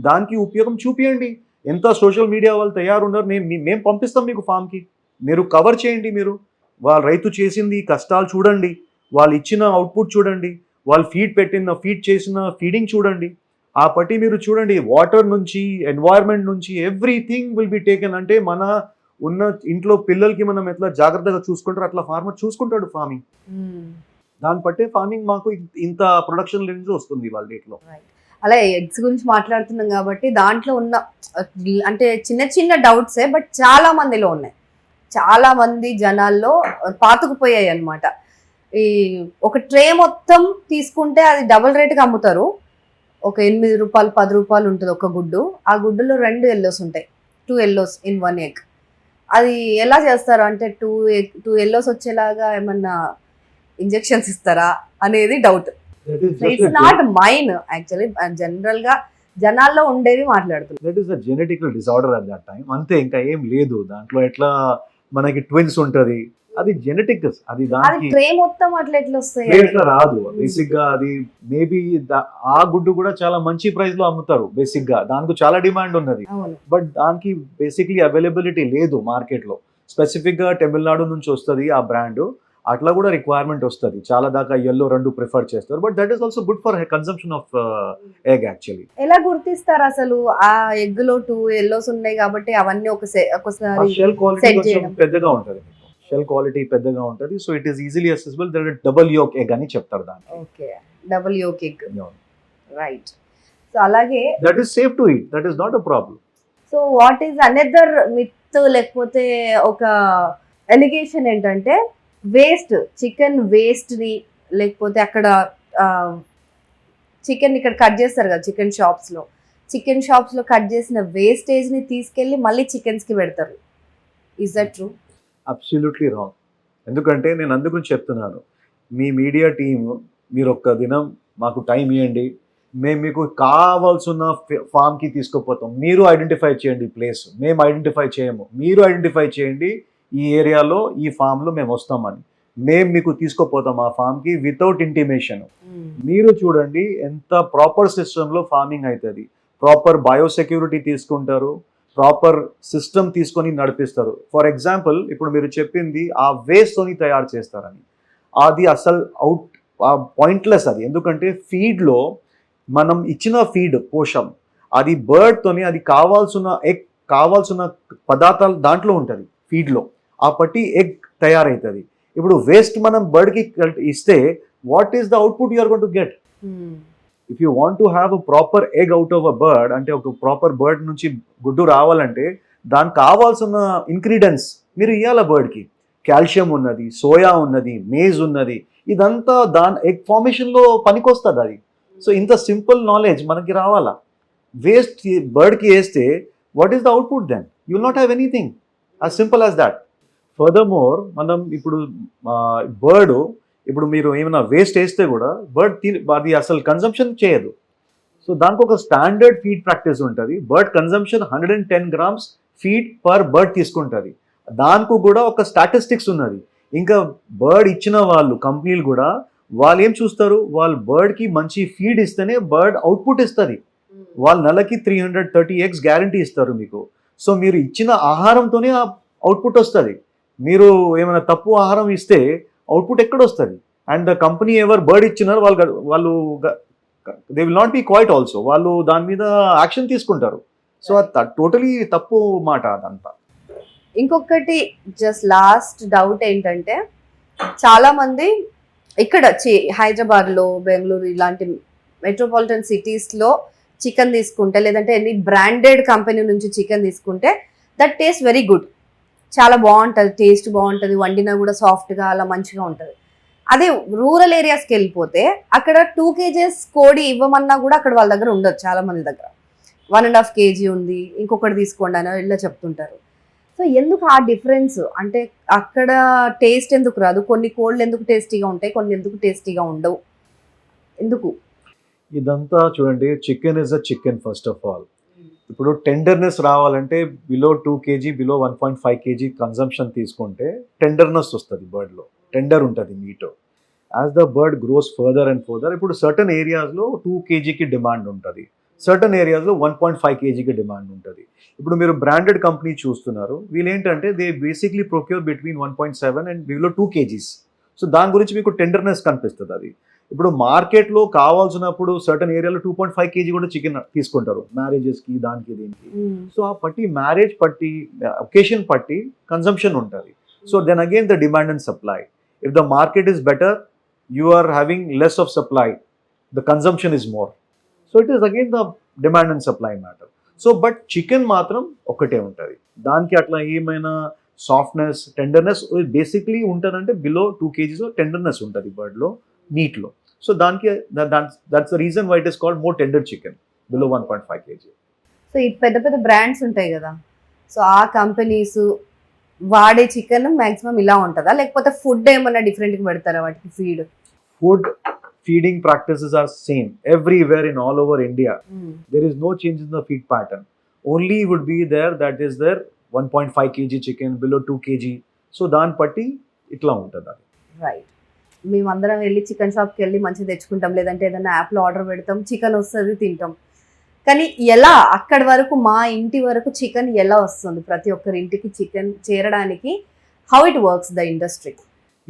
దానికి ఉపయోగం చూపియండి. ఎంత సోషల్ మీడియా వాళ్ళు తయారున్నారు, మేము పంపిస్తాం మీకు ఫామ్కి, మీరు కవర్ చేయండి. మీరు వాళ్ళ రైతు చేసింది కష్టాలు చూడండి, వాళ్ళు ఇచ్చిన అవుట్పుట్ చూడండి, వాళ్ళు ఫీడ్ చేసిన ఫీడింగ్ చూడండి. పట్టి మీరు చూడండి, వాటర్ నుంచి ఎన్వైర్న్మెంట్ నుంచి ఎవ్రీథింగ్ విల్ బి టేకెన్. అంటే మన ఉన్న ఇంట్లో పిల్లలకి మనం ఎట్లా జాగ్రత్తగా చూసుకుంటారో అట్లా ఫార్మర్ చూసుకుంటాడు ఫార్మింగ్. దాన్ని బట్టే ఫార్మింగ్ మాకు ఇంత ప్రొడక్షన్ రేంజ్ వస్తుంది వాళ్ళ డేట్లో. అలా ఎగ్స్ గురించి మాట్లాడుతున్నాం కాబట్టి దాంట్లో ఉన్న అంటే చిన్న చిన్న డౌట్సే, బట్ చాలా మందిలో ఉన్నాయి, చాలా మంది జనాల్లో పాతుకుపోయాయి అన్నమాట. ఈ ఒక ట్రే మొత్తం తీసుకుంటే అది డబుల్ రేట్కి అమ్ముతారు. ఒక 8 రూపాయలు 10 రూపాయలు ఉంటుంది ఒక గుడ్డు. ఆ గుడ్డులో 2 ఎల్లోస్ ఉంటాయి, 2 ఎల్లోస్ ఇన్ 1 ఎగ్. అది ఎలా చేస్తారు అంటే 2 ఎల్లోస్ వచ్చేలాగా ఏమన్నా ఇంజెక్షన్స్ ఇస్తారా అనేది డౌట్. That is just it's not mine actually, general గా జనాల్లో ఉండేవి మాట్లాడుతున్నారు. That is a genetical disorder at that time, అంతే, ఇంకా ఏం లేదు దాంట్లో. ఎట్లా మనకి ట్విన్స్ ఉంటది, అది జెనెటిక్, అది అది దానికి ట్రే మొత్తం అట్లా ఎట్లా వస్తాయి? ఎట్లా రాదు. బేసిక్ గా అది మేబీ ఆ గుడ్డు కూడా చాలా మంచి ప్రైస్ లో అమ్ముతారు బేసిక్ గా, దానికి చాలా డిమాండ్ ఉన్నది. అవును. బట్ దానికి బేసిక్లీ అవైలబిలిటీ లేదు మార్కెట్ లో. స్పెసిఫిక్ గా తమిళనాడు నుంచి వస్తుంది ఆ బ్రాండ్, అట్లా కూడా రిక్వైర్మెంట్ వస్తుంది. చాలా దాకా ఎల్లో రెండు ప్రిఫర్ చేస్తారు. But that is also good for consumption of egg actually. ఎలా గుర్తిస్తారు అసలు? ఆ ఎగ్ లో 2 ఎల్లోస్ ఉన్నాయి కాబట్టి అవన్నీ ఒకసారి షెల్ క్వాలిటీ set కొంచెం చేయడం. పెద్దగా ఉంటుంది, షెల్ క్వాలిటీ పెద్దగా ఉంటుంది. So it is easily accessible. That double yolk egg అని చెప్తారు దాన్ని. Okay, double yolk egg, right. So అలాగే that is safe to eat, that is not a problem. So what is another myth లేకపోతే ఒక ఎలిగేషన్ ఏంటంటే, వేస్ట్ చికెన్ వేస్ట్ ని, లేకపోతే అక్కడ చికెన్ ఇక్కడ కట్ చేస్తారు కదా చికెన్ షాప్స్ లో కట్ చేసిన వేస్టేజ్ ని తీసుకెళ్లి మళ్ళీ చికెన్స్ కి పెడతారు. Is that true? Absolutely wrong. ఎందుకంటే నేను అందుకు చెప్తున్నాను, మీ మీడియా టీమ్ మీరు ఒక్క దినం మాకు టైం ఇవ్వండి, మేము మీకు కావాల్సిన ఫామ్కి తీసుకుపోతాం. మీరు ఐడెంటిఫై చేయండి ప్లేస్, మేము ఐడెంటిఫై చేయము, మీరు ఐడెంటిఫై చేయండి ఈ ఏరియాలో ఈ ఫామ్లో మేము వస్తామని, మేము మీకు తీసుకుపోతాం ఆ ఫామ్కి వితౌట్ ఇంటిమేషన్. మీరు చూడండి ఎంత ప్రాపర్ సిస్టంలో ఫార్మింగ్ అవుతుంది, ప్రాపర్ బయోసెక్యూరిటీ తీసుకుంటారు, ప్రాపర్ సిస్టమ్ తీసుకొని నడిపిస్తారు. ఫర్ ఎగ్జాంపుల్ ఇప్పుడు మీరు చెప్పింది ఆ వేస్ట్తోని తయారు చేస్తారని, అది అసలు పాయింట్లెస్ అది. ఎందుకంటే ఫీడ్లో మనం ఇచ్చిన ఫీడ్ పోషం అది బర్డ్తోని, అది కావాల్సిన పదార్థాలు దాంట్లో ఉంటుంది ఫీడ్లో, ఆ పట్టి ఎగ్ తయారవుతుంది. ఇప్పుడు వేస్ట్ మనం బర్డ్కి ఇస్తే what is the output you are going to get? If you want to have a proper egg out of a bird, అంటే ఒక ప్రాపర్ బర్డ్ నుంచి గుడ్డు రావాలంటే దానికి కావాల్సిన ఇంగ్రీడియంట్స్ మీరు ఇవ్వాలి బర్డ్కి. కాల్షియం ఉన్నది, సోయా ఉన్నది, మేజ్ ఉన్నది, ఇదంతా దాని ఎగ్ ఫార్మేషన్లో పనికొస్తుంది అది. సో ఇంత సింపుల్ నాలెడ్జ్ మనకి రావాలా. వేస్ట్ బర్డ్కి వేస్తే what is the output then? You will not have anything, as simple as that. Further more మనం ఇప్పుడు బర్డ్, ఇప్పుడు మీరు ఏమైనా వేస్ట్ వేస్తే కూడా బర్డ్ అది అసలు కన్సంప్షన్ చేయదు. సో దానికి ఒక స్టాండర్డ్ ఫీడ్ ప్రాక్టీస్ ఉంటుంది. Bird consumption 110 grams feed per bird తీసుకుంటుంది. దానికి కూడా ఒక స్టాటిస్టిక్స్ ఉన్నది. ఇంకా బర్డ్ ఇచ్చిన వాళ్ళు కంపెనీలు కూడా వాళ్ళు ఏం చూస్తారు, వాళ్ళు బర్డ్కి మంచి ఫీడ్ ఇస్తేనే బర్డ్ అవుట్పుట్ ఇస్తుంది. వాళ్ళు నెలకి 330 eggs గ్యారంటీ ఇస్తారు మీకు. సో మీరు ఇచ్చిన ఆహారంతోనే ఆ అవుట్పుట్ వస్తుంది. మీరు ఏమైనా తప్పు ఆహారం ఇస్తే అవుట్పుట్ ఎక్కడ వస్తుంది? అండ్ ద కంపెనీ ఎవరు బర్డ్ ఇచ్చినారు వాళ్ళు they will not be quite also, వాళ్ళు దాని మీద యాక్షన్ తీసుకుంటారు. సో అది టోటలీ తప్పు మాట అదంతా. ఇంకొకటి జస్ట్ లాస్ట్ డౌట్ ఏంటంటే, చాలా మంది ఇక్కడ హైదరాబాద్ లో, బెంగళూరు ఇలాంటి మెట్రోపాలిటన్ సిటీస్ లో చికెన్ తీసుకుంటే, లేదంటే ఎన్ని బ్రాండెడ్ కంపెనీ నుంచి చికెన్ తీసుకుంటే దట్ టేస్ట్ వెరీ గుడ్, చాలా బాగుంటుంది, టేస్ట్ బాగుంటుంది, వండినా కూడా సాఫ్ట్గా అలా మంచిగా ఉంటుంది. అదే రూరల్ ఏరియాస్కి వెళ్ళిపోతే అక్కడ 2 kgs కోడి ఇవ్వమన్నా కూడా అక్కడ వాళ్ళ దగ్గర ఉండదు. చాలా మంది దగ్గర 1.5 kg ఉంది, ఇంకొకటి తీసుకోండి అని ఇలా చెప్తుంటారు. సో ఎందుకు ఆ డిఫరెన్స్? అంటే అక్కడ టేస్ట్ ఎందుకు రాదు? కొన్ని కోళ్ళు ఎందుకు టేస్టీగా ఉంటాయి, కొన్ని ఎందుకు టేస్టీగా ఉండవు, ఎందుకు? ఇదంతా చూడండి, chicken is a chicken first of all. ఇప్పుడు టెండర్నెస్ రావాలంటే below 2 kg, below 1.5 kg consumption తీసుకుంటే టెండర్నెస్ వస్తుంది బర్డ్లో, టెండర్ ఉంటుంది meet. As the bird gross further and further, ఇప్పుడు సర్టన్ ఏరియాస్లో 2 kgకి డిమాండ్ ఉంటుంది, సర్టన్ ఏరియాస్లో 1.5 kgకి డిమాండ్ ఉంటుంది. ఇప్పుడు మీరు బ్రాండెడ్ కంపెనీ చూస్తున్నారు, వీళ్ళు ఏంటంటే they basically procure between 1.7 and below 2 kgs. So దాని గురించి మీకు టెండర్నెస్ కనిపిస్తుంది అది. ఇప్పుడు మార్కెట్లో కావాల్సినప్పుడు సర్టన్ ఏరియాలో 2.5 kg కూడా చికెన్ తీసుకుంటారు మ్యారేజెస్కి, దానికి దీనికి. సో ఆ పట్టి మ్యారేజ్ పట్టి ఒకేషన్ పట్టి కన్సంప్షన్ ఉంటుంది. So then again the demand and supply. If the market is better, you are having less of supply, the consumption is more. So it is again the demand and supply matter. So but chicken మాత్రం ఒకటే ఉంటుంది, దానికి అట్లా ఏమైనా సాఫ్ట్నెస్, టెండర్నెస్ బేసిక్లీ ఉంటుందంటే బిలో 2 kgs టెండర్నెస్ ఉంటుంది బర్డ్లో, మీట్లో. సో దానికి that's the reason why it is called more tender chicken below 1.5 kg. So ఈ పెద్ద పెద్ద బ్రాండ్స్ ఉంటాయి కదా, సో ఆ కంపెనీస్ వాడే చికెన్ మాక్సిమం ఇలా ఉంటుందా, లేకపోతే ఫుడ్ ఏమన్నా డిఫరెంట్గా పెడతారా వాటికి? feeding practices are same everywhere in all over India. There is no change in the feed pattern. Only would be there that is there 1.5 kg chicken below 2 kg. So దాని పట్టి ఇట్లా ఉంటుంది అది. రైట్. మేమందరం వెళ్ళి చికెన్ షాప్కి వెళ్ళి మంచిగా తెచ్చుకుంటాం, లేదంటే ఏదైనా యాప్లో ఆర్డర్ పెడతాం, చికెన్ వస్తుంది, తింటాం. కానీ ఎలా అక్కడి వరకు మా ఇంటి వరకు చికెన్ ఎలా వస్తుంది, ప్రతి ఒక్కరి ఇంటికి చికెన్ చేరడానికి how it works the industry?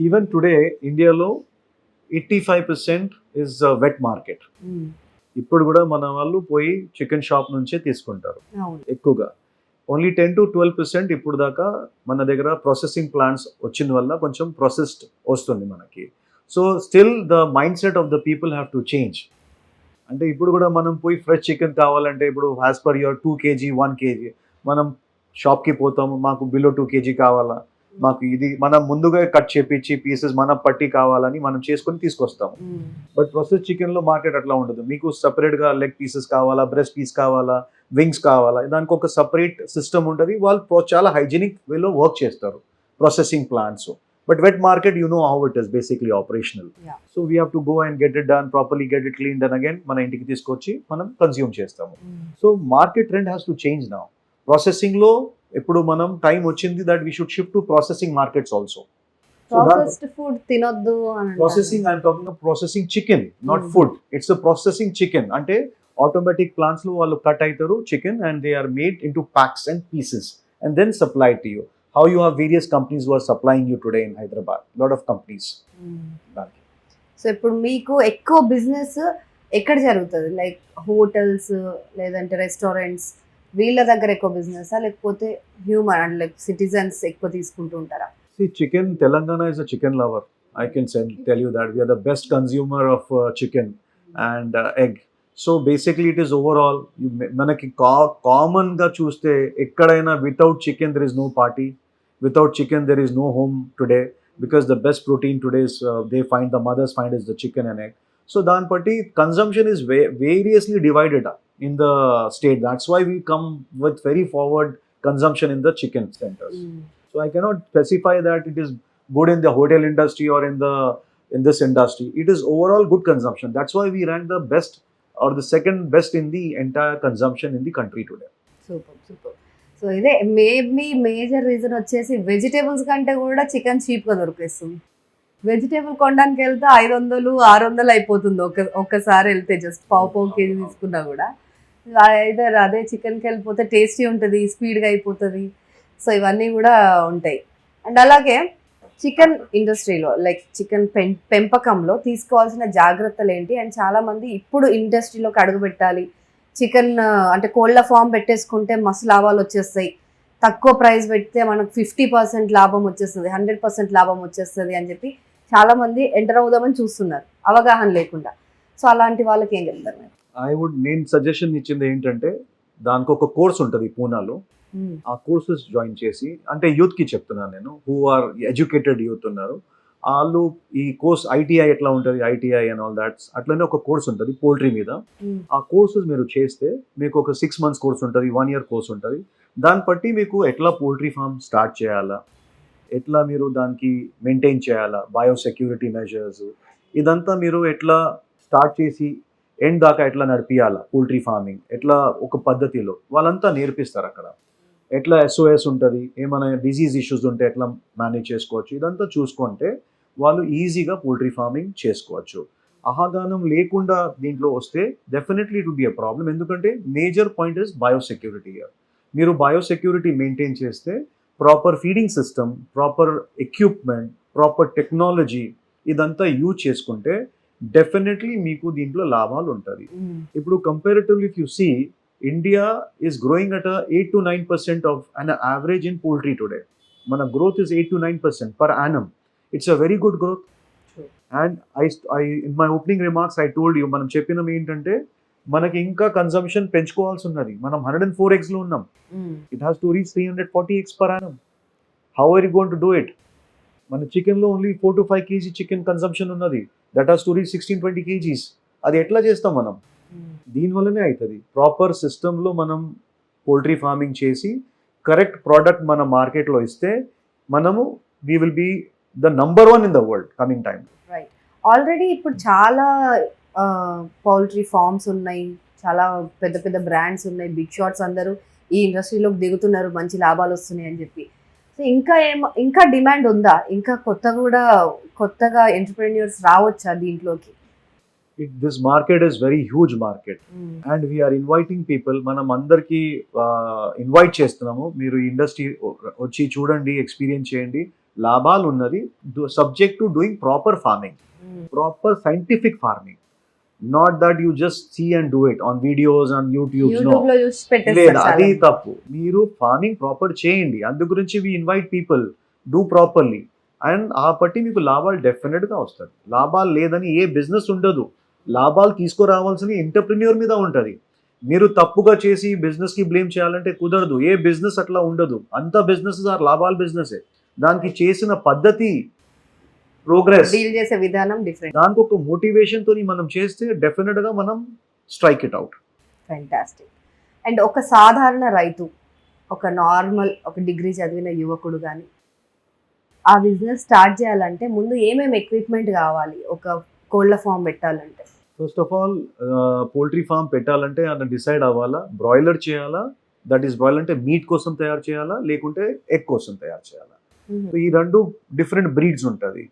Even today ఇండియాలో 85% ఇస్ వెట్ మార్కెట్. ఇప్పుడు కూడా మన వాళ్ళు పోయి చికెన్ షాప్ నుంచే తీసుకుంటారు ఎక్కువగా. ఓన్లీ 10 to 12% ఇప్పుడు దాకా మన దగ్గర ప్రాసెసింగ్ ప్లాంట్స్ వచ్చిన వల్ల కొంచెం ప్రాసెస్డ్ వస్తుంది మనకి. So still the mind set of the people have to change. అంటే ఇప్పుడు కూడా మనం పోయి ఫ్రెష్ చికెన్ కావాలంటే ఇప్పుడు as per your 2 kg 1 kg మనం షాప్కి పోతాము, మాకు బిలో 2 kg కావాలా, మాకు ఇది మనం ముందుగా కట్ చేపించి పీసెస్ మన పట్టి కావాలని మనం చేసుకొని తీసుకొస్తాము. బట్ ప్రాసెస్ చికెన్లో మార్కెట్ అట్లా ఉండదు. మీకు సపరేట్గా లెగ్ పీసెస్ కావాలా, బ్రెస్ట్ పీస్ కావాలా, వింగ్స్ కావాలా, దానికి ఒక సపరేట్ సిస్టమ్ ఉంటుంది. వాళ్ళు చాలా హైజీనిక్ వేలో వర్క్ చేస్తారు processing plants. But wet market, you know how it is basically operational. Yeah. So we have to go and get it done properly, get it cleaned, and again, mana intiki teesukochi manam consume chestamu. So market trend has to change now. Processing lo eppudu manam time ochindi that we should shift to processing markets also. Processed food tinoddu ananta. Processing, I am talking of processing chicken, not food. It's a processing chicken. Ante automatic plants lo vallu cut aitaru chicken and they are made into packs and pieces and then supplied to you. How you have various companies who are supplying you today in Hyderabad, lot of companies. So ఇప్పుడు మీకు ఎక్కువ బిజినెస్ ఎక్కడ జరుగుతుంది, లైక్ హోటల్స్ లేదంటే రెస్టారెంట్స్ వీళ్ళ దగ్గర ఎక్కువ బిజినెస్, లేకపోతే హ్యూమన్ లైక్ సిటిజన్స్ ఎక్కువ తీసుకుంటూ ఉంటారా? See, chicken, Telangana is a chicken lover. I can tell you that we are the best consumer of chicken and egg. So basically it is overall, manaki common ga chuste ekkadaina without chicken there is no party. Without chicken there is no home today, because the best protein today is the mothers find is the chicken and egg. So dan patti consumption is variously divided in the state. That's why we come with very forward consumption in the chicken centers. So I cannot specify that it is good in the hotel industry or in this industry. It is overall good consumption. That's why we rank the best or the second best in the entire consumption in the country today. Super. So ఇదే మేబీ మేజర్ రీజన్ వచ్చేసి వెజిటేబుల్స్ కంటే కూడా చికెన్ చీప్గా దొరికేస్తుంది. వెజిటేబుల్ కొనడానికి వెళ్తే 500-600 అయిపోతుంది ఒక్కసారి వెళ్తే, జస్ట్ పావు కేజీ తీసుకున్నా కూడా. అదే చికెన్కి వెళ్ళిపోతే టేస్టీ ఉంటుంది, స్పీడ్గా అయిపోతుంది. సో ఇవన్నీ కూడా ఉంటాయి. అండ్ అలాగే చికెన్ ఇండస్ట్రీలో లైక్ చికెన్ పెంపకంలో తీసుకోవాల్సిన జాగ్రత్తలు ఏంటి? అండ్ చాలామంది ఇప్పుడు ఇండస్ట్రీలోకి అడుగు పెట్టాలి, చికెన్ అంటే కోళ్ళ ఫామ్ పెట్టేసుకుంటే మస్తు లాభాలు వచ్చేస్తాయి, తక్కువ ప్రైస్ పెడితే మనకు 50% లాభం వచ్చేస్తుంది, 100% లాభం వచ్చేస్తుంది అని చెప్పి చాలామంది ఎంటర్ అవుదామని చూస్తున్నారు అవగాహన లేకుండా. సో అలాంటి వాళ్ళకి ఏం చెప్తారు? నేను సజెషన్ ఇచ్చింది ఏంటంటే దానికి ఒక కోర్స్ ఉంటుంది పూనాలో. ఆ కోర్సెస్ జాయిన్ చేసి, అంటే యూత్కి చెప్తున్నాను నేను, హూ ఆర్ ఎడ్యుకేటెడ్ యూత్ ఉన్నారు, వాళ్ళు ఈ కోర్స్ ఐటీఐ ఎట్లా ఉంటుంది, ఐటీఐ అండ్ ఆల్ దాట్స్ అట్లనే ఒక కోర్స్ ఉంటుంది పోల్ట్రీ మీద. ఆ కోర్సెస్ మీరు చేస్తే మీకు ఒక 6 months కోర్స్ ఉంటుంది, 1 year కోర్స్ ఉంటుంది. దాన్ని బట్టి మీకు ఎట్లా పోల్ట్రీ ఫామ్ స్టార్ట్ చేయాలా, ఎట్లా మీరు దానికి మెయింటైన్ చేయాలా, బయోసెక్యూరిటీ మెజర్స్, ఇదంతా మీరు ఎట్లా స్టార్ట్ చేసి ఎండ్ దాకా ఎట్లా నడిపియాలా, పోల్ట్రీ ఫార్మింగ్ ఎట్లా ఒక పద్ధతిలో వాళ్ళంతా నేర్పిస్తారు అక్కడ. ఎట్లా SOS ఉంటుంది, ఏమైనా డిజీజ్ ఇష్యూస్ ఉంటే ఎట్లా మేనేజ్ చేసుకోవచ్చు, ఇదంతా చూసుకుంటే వాళ్ళు ఈజీగా పోల్ట్రీ ఫార్మింగ్ చేసుకోవచ్చు. అవగాహన లేకుండా దీంట్లో వస్తే definitely it will be a problem. ఎందుకంటే మేజర్ పాయింట్ ఇస్ బయోసెక్యూరిటీ. మీరు బయోసెక్యూరిటీ మెయింటైన్ చేస్తే proper feeding system, proper equipment, proper technology ఇదంతా యూజ్ చేసుకుంటే డెఫినెట్లీ మీకు దీంట్లో లాభాలు ఉంటుంది. ఇప్పుడు comparatively if you see, India is growing at a 8 to 9% of an average in poultry today. Mana growth is 8 to 9% per annum. It's a very good growth. Sure. And I in my opening remarks I told you manam cheppinam entante manaki inka consumption penchukovalsi unnadi. Manam 104 eggs lo unnam. It has to reach 340 eggs per annum. How are you going to do it? Mana chicken lo only 4 to 5 kg chicken consumption unnadi. That has to reach 16-20 kgs. Adi etla chestam manam? దీనివల్లనే అవుతుంది. ప్రాపర్ సిస్టంలో మనం పోల్ట్రీ ఫార్మింగ్ చేసి కరెక్ట్ ప్రోడక్ట్ మన మార్కెట్లో ఇస్తే మనము we will be the number 1 in the world coming time. Right. Already ఇప్పుడు చాలా పౌల్ట్రీ ఫార్మ్స్ ఉన్నాయి, చాలా పెద్ద పెద్ద బ్రాండ్స్ ఉన్నాయి, బిగ్ షాట్స్ అందరూ ఈ ఇండస్ట్రీలోకి దిగుతున్నారు, మంచి లాభాలు వస్తున్నాయి అని చెప్పి. సో ఇంకా డిమాండ్ ఉందా? ఇంకా కొత్తగా ఎంటర్‌ప్రెన్యూర్స్ రావచ్చా దీంట్లోకి? This market is very huge market and we are inviting people. మనం అందరికీ ఇన్వైట్ చేస్తున్నాము, మీరు ఇండస్ట్రీ వచ్చి చూడండి, ఎక్స్పీరియన్స్ చేయండి. లాభాలు ఉన్నది, subject to doing proper farming, proper scientific farming. Not that you just see and do it on videos on YouTube. యూట్యూబ్‌లో చూసి లేదు, పెట్టేస్తారు అది చాలా. తప్పు. మీరు ఫార్మింగ్ ప్రాపర్ చేయండి, అందు గురించి we invite people, do properly. And ఆ బట్టి మీకు లాభాలు డెఫినెట్గా వస్తుంది. లాభాలు లేదని ఏ బిజినెస్ ఉండదు. లాభాలు తీసుకురావాల్సిన ఎంటర్‌ప్రెన్యూర్ మీద ఉంటుంది. మీరు తప్పుగా చేసి బిజినెస్కి బ్లేమ్ చేయాలంటే కుదరదు. ఏ బిజినెస్ అట్లా ఉండదు. అంత బిజినెసెస్ ఆర్ లాభాల బిజినెసే. దానికి చేసిన పద్ధతి, ప్రోగ్రెస్, డీల్ చేసే విధానం డిఫరెంట్. దానికి ఒక మోటివేషన్తో మనం చేస్తే డెఫినెట్గా మనం strike it out. Fantastic. And ఒక సాధారణ రైతు, ఒక నార్మల్ ఒక డిగ్రీ చదివిన యువకుడు కానీ ఆ బిజినెస్ స్టార్ట్ చేయాలంటే ముందు ఏమేమి ఎక్విప్మెంట్ కావాలి ఒక కోళ్ళ ఫామ్ పెట్టాలంటే? First of all poultry form పెట్టాలంటే అతను డిసైడ్ అవ్వాలా, బ్రాయిలర్ చేయాలా, దట్ ఈస్ బ్రాయిలర్ అంటే మీట్ కోసం తయారు చేయాలా, లేకుంటే ఎగ్ కోసం తయారు చేయాలా. సో ఈ రెండు డిఫరెంట్ బ్రీడ్స్ ఉంటుంది.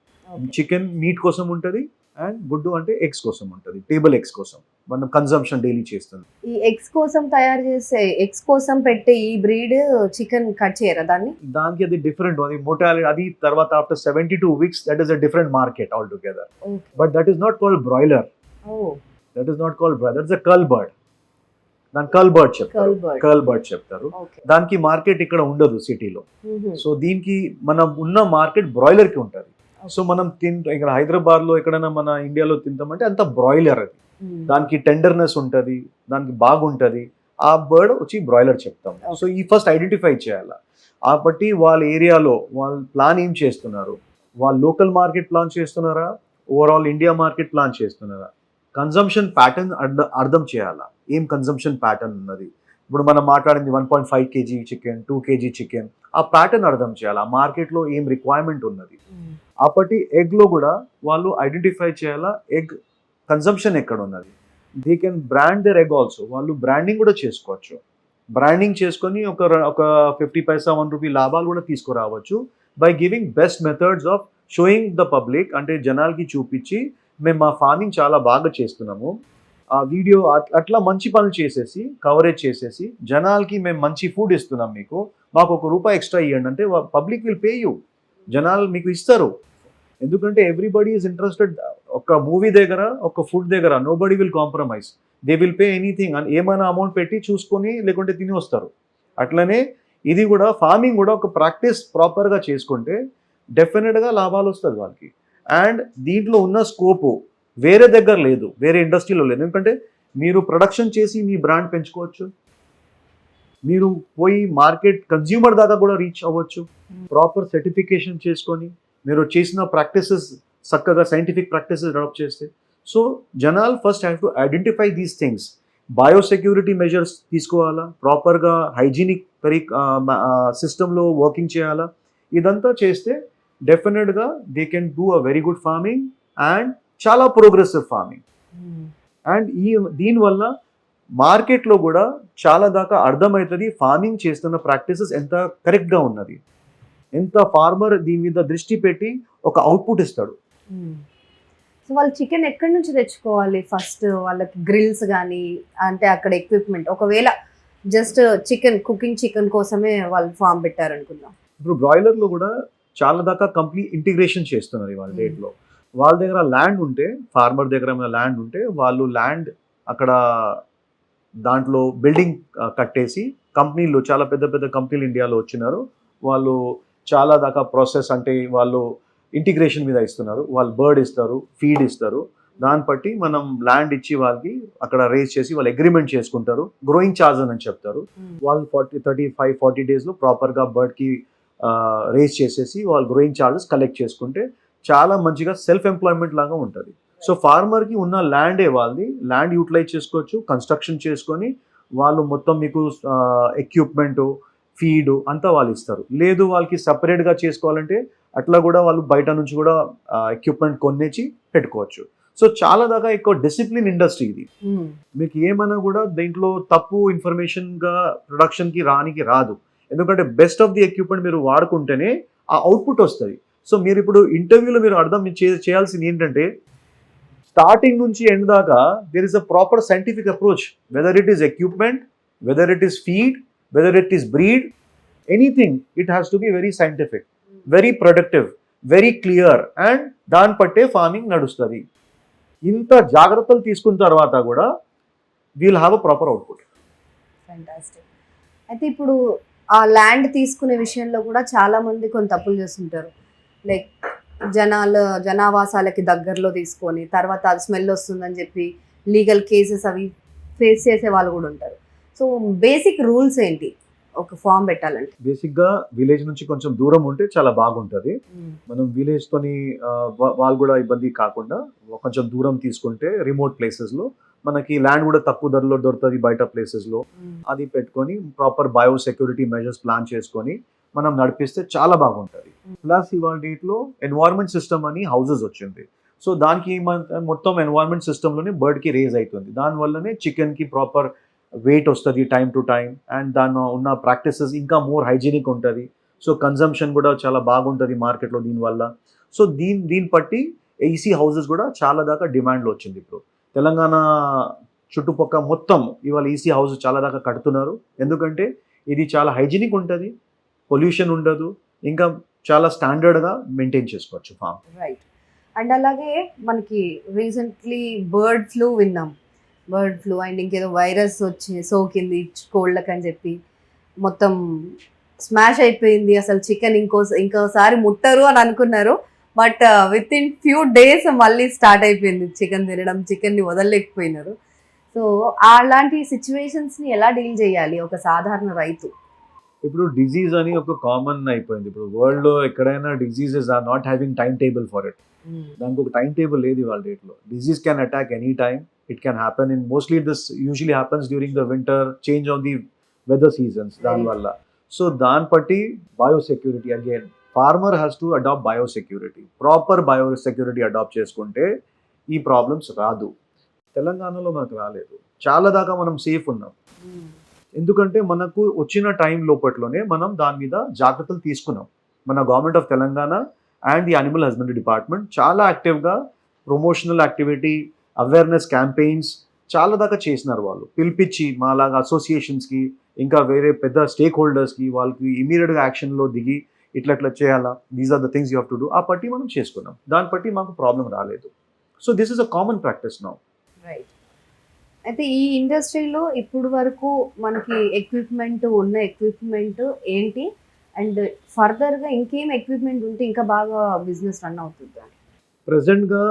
చికెన్ మీట్ కోసం ఉంటుంది అండ్ గుడ్డు అంటే ఎగ్స్ కోసం ఉంటుంది, టేబుల్ ఎగ్స్ కోసం మనం కన్సంప్షన్ డైలీ చేస్తుంది. ఈ ఎగ్స్ కోసం తయారు చేసే, ఎగ్స్ కోసం పెట్టే ఈ బ్రీడ్ చికెన్ కట్ చేయరా దాన్ని? దానికి అది డిఫరెంట్, అది మోటాలిటీ, అది తర్వాత after 72 weeks that is a different market all together. But that is not called broiler, that is not called broiler, that's a curl bird. దాని కర్ల్ బర్డ్ చెప్తారు, కర్ల్ బర్డ్ చెప్తారు. దానికి మార్కెట్ ఇక్కడ ఉండదు సిటీలో. సో దీనికి మనం ఉన్న మార్కెట్ బ్రాయిలర్ కి ఉంటుంది. సో మనం ఇక్కడ హైదరాబాద్ లో ఎక్కడైనా మన ఇండియాలో తింటామంటే అంత బ్రాయిలర్ అది. దానికి టెండర్నెస్ ఉంటుంది, దానికి బాగుంటుంది. ఆ బర్డ్ వచ్చి బ్రాయిలర్ చెప్తాం. సో ఈ ఫస్ట్ ఐడెంటిఫై చేయాలి. కాబట్టి వాళ్ళ ఏరియాలో వాళ్ళు ప్లాన్ ఏం చేస్తున్నారు, వాళ్ళు లోకల్ మార్కెట్ ప్లాన్ చేస్తున్నారా, ఓవరాల్ ఇండియా మార్కెట్ ప్లాన్ చేస్తున్నారా, కన్జంప్షన్ ప్యాటర్న్ అర్థం చేయాలా, ఏం కన్జంప్షన్ ప్యాటర్న్ ఉన్నది. ఇప్పుడు మనం మాట్లాడింది 1.5 kg చికెన్, 2 kg చికెన్, ఆ ప్యాటర్న్ అర్థం చేయాలి, ఆ మార్కెట్లో ఏం రిక్వైర్మెంట్ ఉన్నది. అప్పటి ఎగ్లో కూడా వాళ్ళు ఐడెంటిఫై చేయాలా, ఎగ్ కన్జంప్షన్ ఎక్కడ ఉన్నది. They can brand their egg also, వాళ్ళు బ్రాండింగ్ కూడా చేసుకోవచ్చు. బ్రాండింగ్ చేసుకొని ఒక 50 పైసా 1 రూపీ లాభాలు కూడా తీసుకురావచ్చు by giving best methods of showing the public. అంటే జనాలకి చూపించి మేము మా ఫార్మింగ్ చాలా బాగా చేస్తున్నాము, ఆ వీడియో అట్లా మంచి పనులు చేసేసి కవరేజ్ చేసేసి జనాలకి మేము మంచి ఫుడ్ ఇస్తున్నాం, మీకు మాకు ₹1 ఎక్స్ట్రా ఇవ్వండి అంటే పబ్లిక్ విల్ పే యూ. జనాలు మీకు ఇస్తారు. ఎందుకంటే ఎవ్రీబడి ఈజ్ ఇంట్రెస్టెడ్. ఒక మూవీ దగ్గర, ఒక ఫుడ్ దగ్గర nobody will compromise, they will pay anything అని ఏమైనా అమౌంట్ పెట్టి చూసుకొని లేకుంటే తిని వస్తారు. అట్లనే ఇది కూడా ఫార్మింగ్ కూడా ఒక ప్రాక్టీస్ ప్రాపర్గా చేసుకుంటే డెఫినెట్గా లాభాలు వస్తుంది వాళ్ళకి. అండ్ దీంట్లో ఉన్న స్కోపు వేరే దగ్గర లేదు, వేరే ఇండస్ట్రీలో లేదు. ఎందుకంటే మీరు ప్రొడక్షన్ చేసి మీ బ్రాండ్ పెంచుకోవచ్చు, మీరు పోయి మార్కెట్ కన్జ్యూమర్ దాకా కూడా రీచ్ అవ్వచ్చు. ప్రాపర్ సర్టిఫికేషన్ చేసుకొని మీరు చేసిన ప్రాక్టీసెస్ చక్కగా సైంటిఫిక్ ప్రాక్టీసెస్ డెవలప్ చేస్తే. సో జనాలు first have to identify these things. Biosecurity measures తీసుకోవాలా, ప్రాపర్గా హైజీనిక్ సిస్టంలో వర్కింగ్ చేయాలా. ఇదంతా చేస్తే డెఫినెట్గా they can do a very good farming and చాలా ప్రోగ్రెసివ్ ఫార్మింగ్. అండ్ దీనివల్ల మార్కెట్లో కూడా చాలా దాకా అర్థమవుతుంది ఫార్మింగ్ చేస్తున్న ప్రాక్టీసెస్ ఎంత కరెక్ట్గా ఉన్నది, ఎంత ఫార్మర్ దీని మీద దృష్టి పెట్టి ఒక అవుట్పుట్ ఇస్తాడు. సో వాళ్ళు చికెన్ ఎక్కడి నుంచి తెచ్చుకోవాలి? ఫస్ట్ వాళ్ళకి గ్రిల్స్ కానీ, అంటే అక్కడ ఎక్విప్మెంట్, ఒకవేళ జస్ట్ కుకింగ్ చికెన్ కోసమే వాళ్ళు ఫామ్ పెట్టారనుకుందాం. ఇప్పుడు బ్రాయిలర్లో కూడా చాలా దాకా కంప్లీట్ ఇంటిగ్రేషన్ చేస్తున్నారు ఇవాళ డేట్లో. వాళ్ళ దగ్గర ల్యాండ్ ఉంటే, ఫార్మర్ దగ్గర ల్యాండ్ ఉంటే వాళ్ళు ల్యాండ్ అక్కడ దాంట్లో బిల్డింగ్ కట్టేసి కంపెనీలు, చాలా పెద్ద పెద్ద కంపెనీలు ఇండియాలో వచ్చినారు. వాళ్ళు చాలా దాకా ప్రాసెస్ అంటే వాళ్ళు ఇంటిగ్రేషన్ మీద ఇస్తున్నారు. వాళ్ళు బర్డ్ ఇస్తారు, ఫీడ్ ఇస్తారు. దాన్ని బట్టి మనం ల్యాండ్ ఇచ్చి వాళ్ళకి అక్కడ రేస్ చేసి వాళ్ళు అగ్రిమెంట్ చేసుకుంటారు. గ్రోయింగ్ ఛార్జ్ అని చెప్తారు. వాళ్ళు 35-40 డేస్లో ప్రాపర్గా బర్డ్కి రేస్ చేసేసి వాళ్ళు గ్రోయింగ్ ఛార్జెస్ కలెక్ట్ చేసుకుంటే చాలా మంచిగా సెల్ఫ్ ఎంప్లాయ్మెంట్ లాగా ఉంటుంది. సో ఫార్మర్కి ఉన్న ల్యాండే వాళ్ళది, ల్యాండ్ యూటిలైజ్ చేసుకోవచ్చు, కన్స్ట్రక్షన్ చేసుకొని వాళ్ళు మొత్తం మీకు ఎక్విప్మెంటు, ఫీడ్ అంతా వాళ్ళు ఇస్తారు. లేదు వాళ్ళకి సపరేట్గా చేసుకోవాలంటే అట్లా కూడా వాళ్ళు బయట నుంచి కూడా ఎక్విప్మెంట్ కొనేసి పెట్టుకోవచ్చు. సో చాలా దాకా ఎక్కువ డిసిప్లిన్ ఇండస్ట్రీ ఇది. మీకు ఏమైనా కూడా దీంట్లో తప్పు ఇన్ఫర్మేషన్గా ప్రొడక్షన్కి రాదు. ఎందుకంటే బెస్ట్ ఆఫ్ ది ఎక్విప్మెంట్ మీరు వాడుకుంటేనే ఆ అవుట్పుట్ వస్తుంది. సో మీరు ఇప్పుడు ఇంటర్వ్యూలో మీరు అర్థం చేయాల్సింది ఏంటంటే స్టార్టింగ్ నుంచి ఎండ్ దాకా there is a proper scientific approach, whether it is equipment, whether it is feed, whether it is breed, anything it has to be very scientific, very productive, very clear, and దాన్ని పట్టే ఫార్మింగ్ నడుస్తుంది. ఇంత జాగ్రత్తలు తీసుకున్న తర్వాత కూడా we'll have a proper output. Fantastic. అయితే ఇప్పుడు ఆ ల్యాండ్ తీసుకునే విషయంలో కూడా చాలా మంది కొన్ని తప్పులు చేస్తుంటారు. లైక్ జనావాసాలకి దగ్గరలో తీసుకొని తర్వాత అది స్మెల్ వస్తుందని చెప్పి లీగల్ కేసెస్ అవి ఫేస్ చేసే వాళ్ళు కూడా ఉంటారు. సో బేసిక్ రూల్స్ ఏంటి ఒక ఫామ్ పెట్టాలంటే? బేసిక్గా విలేజ్ నుంచి కొంచెం దూరం ఉంటే చాలా బాగుంటుంది. మనం విలేజ్తోని వాళ్ళు కూడా ఇబ్బంది కాకుండా కొంచెం దూరం తీసుకుంటే రిమోట్ ప్లేసెస్లో మనకి ల్యాండ్ కూడా తక్కువ ధరలో దొరుకుతుంది బయట ప్లేసెస్లో. అది పెట్టుకొని proper bio security measures plan చేసుకొని మనం నడిపిస్తే చాలా బాగుంటుంది. ప్లస్ ఇవాళ డేట్లో ఎన్వైర్న్మెంట్ సిస్టమ్ అని హౌసెస్ వచ్చింది. సో దానికి మొత్తం ఎన్వైర్న్మెంట్ సిస్టంలోనే బర్డ్కి రేజ్ అవుతుంది. దానివల్లనే చికెన్కి ప్రాపర్ వెయిట్ వస్తుంది టైం టు టైం, అండ్ దాని ఉన్న ప్రాక్టీసెస్ ఇంకా మోర్ హైజీనిక్ ఉంటుంది. సో కన్జంప్షన్ కూడా చాలా బాగుంటుంది మార్కెట్లో దీనివల్ల. సో దీన్ని బట్టి ఏసీ హౌసెస్ కూడా చాలా దాకా డిమాండ్లో వచ్చింది. ఇప్పుడు తెలంగాణ చుట్టుపక్కల మొత్తం ఇవాళ ఈసీ హౌస్ చాలా దాకా కడుతున్నారు. ఎందుకంటే ఇది చాలా హైజీనిక్ ఉంటుంది, పొల్యూషన్ ఉండదు, ఇంకా చాలా స్టాండర్డ్గా మెయింటైన్ చేసుకోవచ్చు ఫామ్. రైట్. అండ్ అలాగే మనకి రీసెంట్లీ బర్డ్ ఫ్లూ విన్నాం. బర్డ్ ఫ్లూ అండ్ ఇంకేదో వైరస్ వచ్చి సోకింది కోళ్ళకి అని చెప్పి మొత్తం స్మాష్ అయిపోయింది. అసలు చికెన్ ఇంకోసారి ముట్టరు అని అనుకున్నారు. But with in few days మళ్ళీ స్టార్ట్ అయిపోయింది చికెన్ తినడం, చికెన్ని వదలలేకపోయినారు. సో అలాంటి సిచ్యువేషన్స్ని ఎలా డీల్ చేయాలి ఒక సాధారణ రైతు? ఇప్పుడు డిజీజ్ అని ఒక కామన్ అయిపోయింది. ఇప్పుడు వరల్డ్లో ఎక్కడైనా diseases are not having time table for it. దానికి ఒక టైం టేబుల్ లేదు ఇవాళ డేట్లో. Disease can attack any time. It can happen in mostly this usually happens during the winter change of the weather seasons. Danvalla. So dan patti biosecurity again. Farmer has to adopt biosecurity. Proper biosecurity adopt చేసుకుంటే ఈ ప్రాబ్లమ్స్ రాదు. తెలంగాణలో మనకు రాలేదు. చాలా దాకా మనం సేఫ్ ఉన్నాం. ఎందుకంటే మనకు వచ్చిన టైం లోపట్లోనే మనం దాని మీద జాగ్రత్తలు తీసుకున్నాం. మన government of Telangana and the animal husbandry department చాలా యాక్టివ్గా ప్రమోషనల్ యాక్టివిటీ, అవేర్నెస్ క్యాంపెయిన్స్ చాలా దాకా చేసినారు. వాళ్ళు పిలిపించి మాలాగా అసోసియేషన్స్కి ఇంకా వేరే పెద్ద స్టేక్ హోల్డర్స్కి వాళ్ళకి ఇమీడియట్గా యాక్షన్లో దిగి ఇట్లా చేయాలా, these are the things you have to do, ఆ పట్టి మనం చేసుకున్నాం. దాన్ని బట్టి మాకు ప్రాబ్లం రాలేదు. So this is a common practice now. Right. అయితే ఈ ఇండస్ట్రీలో ఇప్పుడు వరకు మనకి ఉన్న ఎక్విప్మెంట్ ఏంటి, అండ్ ఫర్దర్గా ఇంకేం ఎక్విప్మెంట్ ఉంటే ఇంకా బాగా బిజినెస్ రన్ అవుతుంది? ప్రజెంట్గా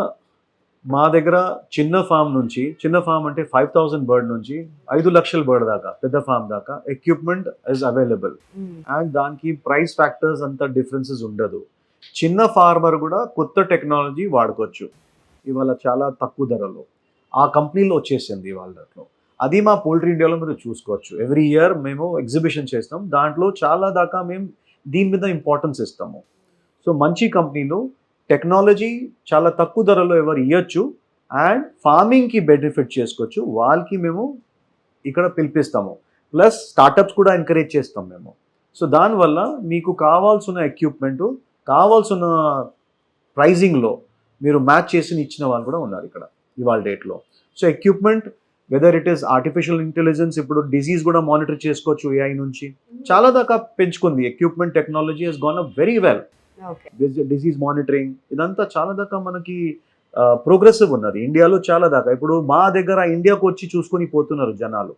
మా దగ్గర చిన్న ఫామ్ అంటే 5,000 బర్డ్ నుంచి 5 లక్షల బర్డ్ దాకా పెద్ద ఫామ్ దాకా ఎక్విప్మెంట్ ఇస్ అవైలబుల్. అండ్ దానికి ప్రైస్ ఫ్యాక్టర్స్ అంత డిఫరెన్సెస్ ఉండదు. చిన్న ఫార్మర్ కూడా కొత్త టెక్నాలజీ వాడుకోవచ్చు ఇవాళ చాలా తక్కువ ధరలో. ఆ కంపెనీలో వచ్చేసింది ఇవాళ దాంట్లో. అది మా పోల్ట్రీ ఇండియాలో మీరు చూసుకోవచ్చు. ఎవ్రీ ఇయర్ మేము ఎగ్జిబిషన్ చేస్తాం. దాంట్లో చాలా దాకా మేము దీని మీద ఇంపార్టెన్స్ ఇస్తాము. సో మంచి కంపెనీలు టెక్నాలజీ చాలా తక్కువ ధరలో ఎవరు ఇవ్వచ్చు అండ్ ఫార్మింగ్కి బెనిఫిట్ చేసుకోవచ్చు, వాళ్ళకి మేము ఇక్కడ పిలిపిస్తాము. ప్లస్ స్టార్టప్స్ కూడా ఎంకరేజ్ చేస్తాం మేము. సో దానివల్ల మీకు కావాల్సిన ఎక్విప్మెంటు కావాల్సిన ప్రైజింగ్లో మీరు మ్యాచ్ చేసి ఇచ్చిన వాళ్ళు కూడా ఉన్నారు ఇక్కడ ఇవాళ డేట్లో. So equipment whether it is artificial intelligence, ఇప్పుడు డిజీజ్ కూడా మానిటర్ చేసుకోవచ్చు ఏఐ నుంచి, చాలా దాకా పెంచుకుంది. Equipment technology has gone up very well. Disease monitoring ఇదంతా చాలా దాకా మనకి ప్రోగ్రెసివ్ ఉన్నది ఇండియాలో చాలా దాకా. ఇప్పుడు మా దగ్గర ఇండియాకు వచ్చి చూసుకొని పోతున్నారు జనాలు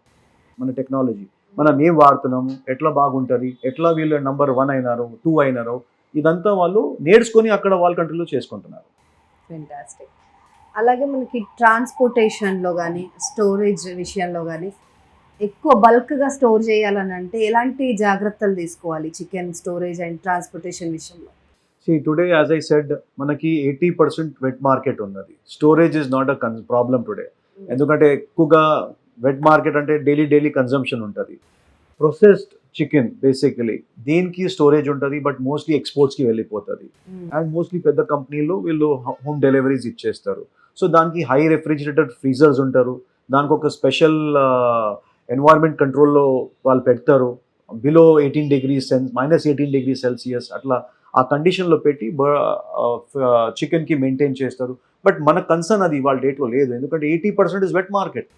మన టెక్నాలజీ, మనం ఏం వాడుతున్నాము, ఎట్లా బాగుంటుంది, ఎట్లా వీళ్ళు నెంబర్ 1 అయినారు 2 అయినారు, ఇదంతా వాళ్ళు నేర్చుకొని అక్కడ వాళ్ళ కంట్రీలో చేసుకుంటున్నారు. ఫెంటాస్టిక్. అలాగే మనకి ట్రాన్స్పోర్టేషన్లో కానీ స్టోరేజ్ విషయంలో కానీ ఎక్కువ బల్క్గా స్టోర్ చేయాలని అంటే ఎలాంటి జాగ్రత్తలు తీసుకోవాలి చికెన్ స్టోరేజ్ అండ్ ట్రాన్స్పోర్టేషన్ విషయంలో? See, today, as I said, మనకి 80% వెట్ మార్కెట్ ఉన్నది. Storage is not a problem today. ఎందుకంటే ఎక్కువగా వెట్ మార్కెట్ అంటే డైలీ కన్జంప్షన్ ఉంటుంది. ప్రొసెస్డ్ చికెన్ బేసికలీ దీనికి స్టోరేజ్ ఉంటుంది, బట్ మోస్ట్లీ ఎక్స్పోర్ట్స్కి వెళ్ళిపోతుంది. అండ్ మోస్ట్లీ పెద్ద కంపెనీలు వీళ్ళు హోమ్ డెలివరీస్ ఇచ్చేస్తారు. సో దానికి హై రెఫ్రిజిరేటెడ్ ఫ్రీజర్స్ ఉంటారు, దానికి ఒక స్పెషల్ ఎన్వైర్న్మెంట్ కంట్రోల్లో వాళ్ళు పెడతారు. బిలో 18 degrees -18 degrees Celsius అట్లా ఆ కండిషన్లో పెట్టి చికెన్కి మెయింటైన్ చేస్తారు. బట్ మన కన్సర్న్ అది వాళ్ళ డేట్లో లేదు, ఎందుకంటే 80% ఇస్ వెట్ మార్కెట్.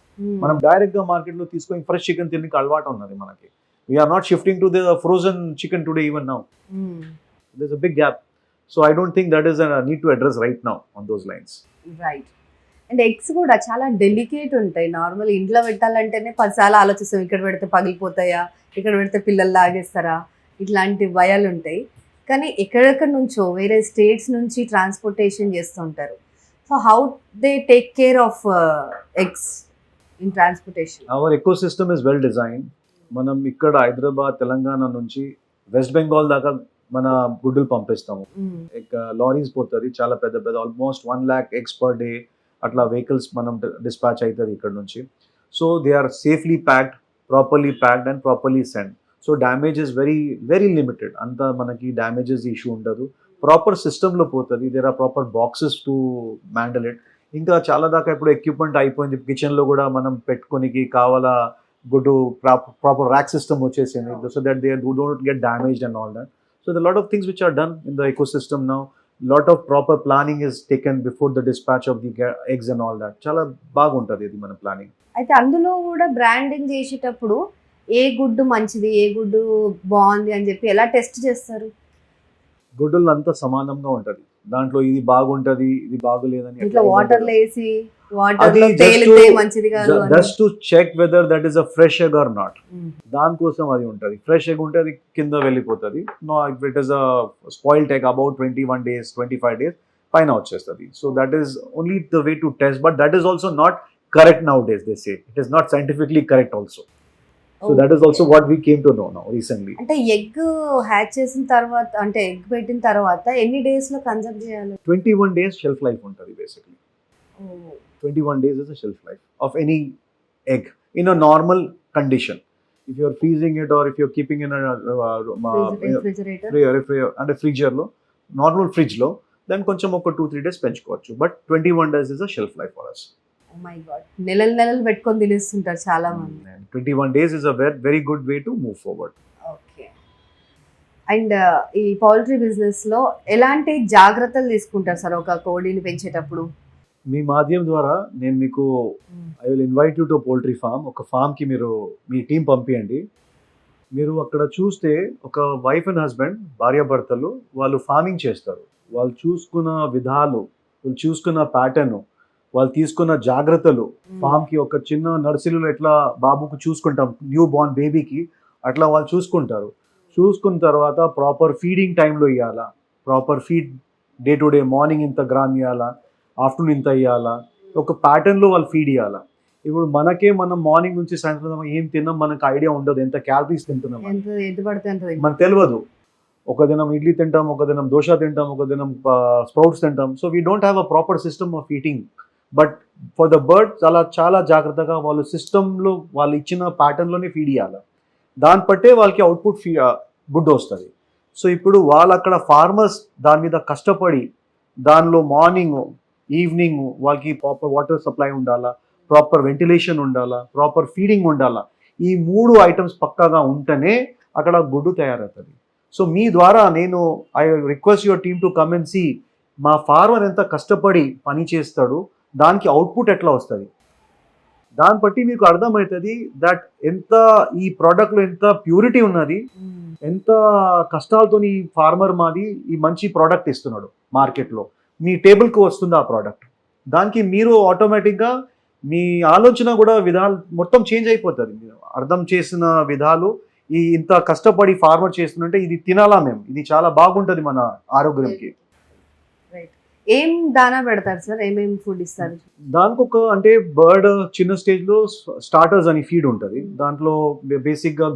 మనం డైరెక్ట్గా మార్కెట్లో తీసుకొని ఫ్రెష్ చికెన్ తినడానికి అలవాటు ఉన్నది మనకి. We are not shifting to the frozen chicken today even now. There's a big gap. So I don't think that is a need to address right now on those lines. Right. And eggs కూడా చాలా డెలికేట్ ఉంటాయి. నార్మల్ ఇంట్లో పెట్టాలంటేనే 10 సార్లు ఆలోచిస్తాం, ఇక్కడ పెడితే పగిలిపోతాయా, ఇక్కడ పెడితే పిల్లలు లాగేస్తారా, ఇట్లాంటి భయాలు ఉంటాయి. కానీ ఎక్కడెక్కడి నుంచో వేరే స్టేట్స్ నుంచి ట్రాన్స్పోర్టేషన్ చేస్తుంటారు. So how they take care of eggs in transportation? Our ecosystem is well designed. మనం ఇక్కడ హైదరాబాద్, తెలంగాణ నుంచి వెస్ట్ బెంగాల్ దాకా మన గుడ్డులు పంపిస్తాము. లారీస్ పోతుంది చాలా పెద్ద పెద్ద, almost 1 lakh eggs per day అట్లా వెహికల్స్ మనం డిస్పాచ్ అవుతుంది ఇక్కడ నుంచి. So they are safely packed, properly packed and properly send. So damage is very very limited, అంత మనకి డ్యామేజెస్ ఇష్యూ ఉండదు. ప్రాపర్ సిస్టంలో పోతుంది, there are proper boxes to handle it. ఇంకా చాలా దాకా ఇప్పుడు ఎక్విప్మెంట్ అయిపోయింది, కిచెన్లో కూడా మనం పెట్టుకోనికి కావాలా గుడ్డు ప్రాపర్ ర్యాక్ సిస్టమ్ వచ్చేసింది, so that they don't get damaged and all that. So there are a lot of things which are done in the ecosystem now. Lot of proper planning is taken before the dispatch of the eggs and all that. Chala baguntadi idi mana planning. అయితే అందులో కూడా బ్రాండింగ్ చేసేటప్పుడు ఏ గుడ్డు మంచిది, ఏ గుడ్డు బాగుంది అని చెప్పి ఎలా టెస్ట్ చేస్తారు? గుడ్డులు అంతా సమానంగా ఉంటది, దాంట్లో ఇది బాగుంటది ఇది బాగులేదని ఇట్లా వాటర్లో వేసి వాటర్లో తేలితే మంచిది కాదు అని. Just to check whether that is a fresh egg or not. దానికోసం అది ఉంటుంది. ఫ్రెష్ ఎగ్ ఉంటే అది కింద వెళ్ళిపోతుంది. No, if it is a spoiled egg about 21 days 25 days పైన వచ్చేస్తుంది. So that is only the way to test, but that is also not correct nowadays. They say it is not scientifically correct also. So that is also what we came to know now recently. అంటే ఎగ్ హ్యాచ్ చేసిన తర్వాత, అంటే ఎగ్ పెట్టిన తర్వాత ఎన్ని డేస్ లో కన్సర్వ్ చేయాలి? 21 days షెల్ఫ్ లైఫ్ ఉంటుంది basically. 21 days is a shelf life of any egg in a normal condition. If you are freezing it or if you are keeping in a refrigerator and a freezer lo, normal fridge lo, then కొంచెం ఒక 2-3 days పెంచుకోవచ్చు. But 21 days is a shelf life for us. Oh my god, నెలలు పెట్టుకొని తినేస్తుంటారు చాలా మంది. 21 days is a very good way to move forward. Okay. And ఈ పౌల్ట్రీ బిజినెస్ లో ఎలాంటి జాగ్రత్తలు తీసుకుంటారు సార్ ఒక కోడిని పెంచేటప్పుడు? మీ మాధ్యమం ద్వారా నేను మీకు I will invite you to poultry farm. ఒక ఫామ్కి మీరు మీ టీం పంపించండి. మీరు అక్కడ చూస్తే ఒక వైఫ్ అండ్ హస్బెండ్, భార్యాభర్తలు, వాళ్ళు ఫార్మింగ్ చేస్తారు. వాళ్ళు చూసుకున్న విధాలు, వాళ్ళు చూసుకున్న ప్యాటర్న్, వాళ్ళు తీసుకున్న జాగ్రత్తలు, ఫామ్కి ఒక చిన్న నర్సరీలో ఎట్లా బాబుకు చూసుకుంటాం, న్యూ బార్న్ బేబీకి అట్లా వాళ్ళు చూసుకుంటారు. చూసుకున్న తర్వాత ప్రాపర్ ఫీడింగ్ టైంలో ఇవ్వాలా, proper feed day to day, morning ఇంత గ్రామ్ ఇవ్వాలా, ఆఫ్టర్నూన్ ఇంత ఇవ్వాలా, ఒక ప్యాటర్న్లో వాళ్ళు ఫీడ్ ఇవ్వాలా. ఇప్పుడు మనం మార్నింగ్ నుంచి సాయంత్రం ఏం తిన్నాం మనకు ఐడియా ఉండదు, ఎంత క్యాలరీస్ తింటున్నాం మనకు తెలియదు. ఒక దినం ఇడ్లీ తింటాం, ఒక దినం దోశ తింటాం, ఒక దినం స్ప్రౌట్స్ తింటాం. So we don't have a proper system of eating. But for the bird చాలా జాగ్రత్తగా వాళ్ళు సిస్టంలో వాళ్ళు ఇచ్చిన ప్యాటర్న్లోనే ఫీడ్ ఇవ్వాలి. దాన్ని బట్టే వాళ్ళకి అవుట్పుట్ గుడ్ వస్తుంది. సో ఇప్పుడు వాళ్ళు అక్కడ ఫార్మర్స్ దాని మీద కష్టపడి దానిలో మార్నింగ్ ఈవినింగ్ వాళ్ళకి ప్రాపర్ వాటర్ సప్లై ఉండాలా, ప్రాపర్ వెంటిలేషన్ ఉండాలా, ప్రాపర్ ఫీడింగ్ ఉండాలా. ఈ 3 ఐటమ్స్ పక్కాగా ఉంటేనే అక్కడ గుడ్డు తయారవుతుంది. సో మీ ద్వారా నేను I request your team to come and see మా ఫార్మర్ ఎంత కష్టపడి పని చేస్తాడు, దానికి అవుట్పుట్ ఎట్లా వస్తుంది. దాన్ని బట్టి మీకు అర్థమవుతుంది దట్ ఎంత ఈ ప్రోడక్ట్లో ఎంత ప్యూరిటీ ఉన్నది, ఎంత కష్టాలతో ఈ ఫార్మర్ మాది ఈ మంచి ప్రోడక్ట్ ఇస్తున్నాడు మార్కెట్లో. మీ టేబుల్కి వస్తుంది ఆ ప్రోడక్ట్. దానికి మీరు ఆటోమేటిక్గా మీ ఆలోచన కూడా విధాలు మొత్తం చేంజ్ అయిపోతుంది. మీరు అర్థం చేసిన విధాలు, ఈ ఇంత కష్టపడి ఫార్మర్ చేస్తుందంటే ఇది తినాలా మేము, ఇది చాలా బాగుంటుంది మన ఆరోగ్యంకి. ఏం దానా పెడతారు సార్, ఏమేమి ఫుడ్ ఇస్తారు? దానికి ఒక అంటే బర్డ్ చిన్న స్టేజ్లో స్టార్టర్స్ అని ఫీడ్ ఉంటుంది. దాంట్లో బేసిక్గా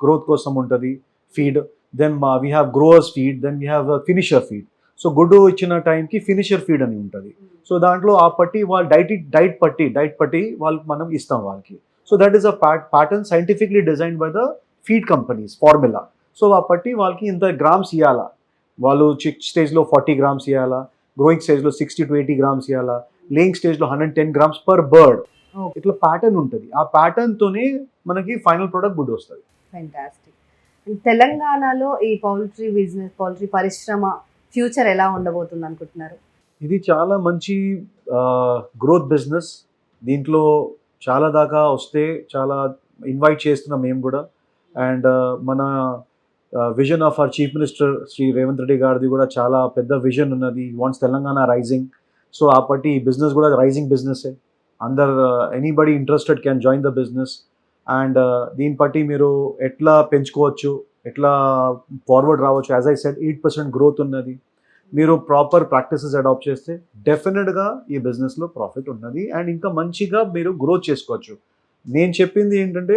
గ్రోత్ కోసం ఉంటుంది feed. Then we have growers feed, then we have finisher feed. So గుడ్డు ఇచ్చిన టైంకి ఫినిషర్ ఫీడ్ అని ఉంటుంది. సో దాంట్లో ఆ పట్టి వాళ్ళు డైట్ పట్టి వాళ్ళకి మనం ఇస్తాం వాళ్ళకి. So that is a pattern scientifically designed by the feed companies formula. So కాబట్టి వాళ్ళకి ఇంత గ్రామ్స్ ఇవ్వాలా, వాళ్ళు చిక్ స్టేజ్లో 40 గ్రామ్స్ ఇవ్వాలా, గ్రోయింగ్ స్టేజ్లో 60 to 80 గ్రామ్స్ ఇవ్వాలా, లేయింగ్ స్టేజ్లో 110 గ్రామ్స్ పర్ బర్డ్. Okay. ఇట్లా ప్యాటర్న్ ఉంటుంది. ఆ ప్యాటర్న్తోనే మనకి ఫైనల్ ప్రోడక్ట్ గుడ్ వస్తుంది. ఫెంటాస్టిక్. తెలంగాణలో ఈ పౌల్ట్రీ పరిశ్రమ ఫ్యూచర్ ఎలా ఉండబోతుంది అనుకుంటున్నారు? ఇది చాలా మంచి గ్రోత్ బిజినెస్. దీంట్లో చాలా దాకా వస్తే చాలా ఇన్వైట్ చేస్తున్నాం మేము కూడా. అండ్ మన vision of our chief minister Shri Revanth Reddy గారిది కూడా చాలా పెద్ద విజన్ ఉన్నది. Wants Telangana rising. సో ఆ పట్టి ఈ బిజినెస్ కూడా రైజింగ్ బిజినెసే. అందరు anybody interested can join the business. And దీన్ని బట్టి మీరు ఎట్లా పెంచుకోవచ్చు, ఎట్లా ఫార్వర్డ్ రావచ్చు. యాజ్ ఐ సెడ్ 8% గ్రోత్ ఉన్నది. మీరు ప్రాపర్ ప్రాక్టీసెస్ అడాప్ట్ చేస్తే డెఫినెట్గా ఈ బిజినెస్లో ప్రాఫిట్ ఉన్నది అండ్ ఇంకా మంచిగా మీరు గ్రోత్ చేసుకోవచ్చు. నేను చెప్పింది ఏంటంటే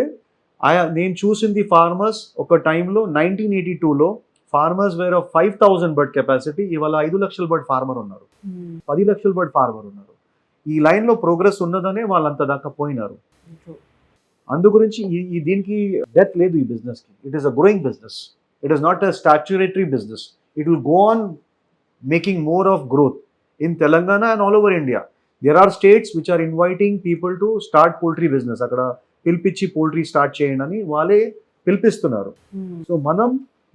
నేను చూసింది ఫార్మర్స్ ఒక టైంలో 1982లో ఫార్మర్స్ వేర్ 5,000 బర్డ్ కెపాసిటీ, ఇవాళ 5 లక్షల బర్డ్ ఫార్మర్ ఉన్నారు, 10 లక్షల బర్డ్ ఫార్మర్ ఉన్నారు. ఈ లైన్లో ప్రోగ్రెస్ ఉన్నదనే వాళ్ళంత దాకా పోయినారు. అందు గురించి దీనికి డెత్ లేదు ఈ బిజినెస్కి. It is a growing business. It is not a statutory business. It will go on making more of growth in Telangana and all over India. There are states which are inviting people to start poultry business. Akkada pilpichi poultry start cheyandani vaale pilpistunaru. So manam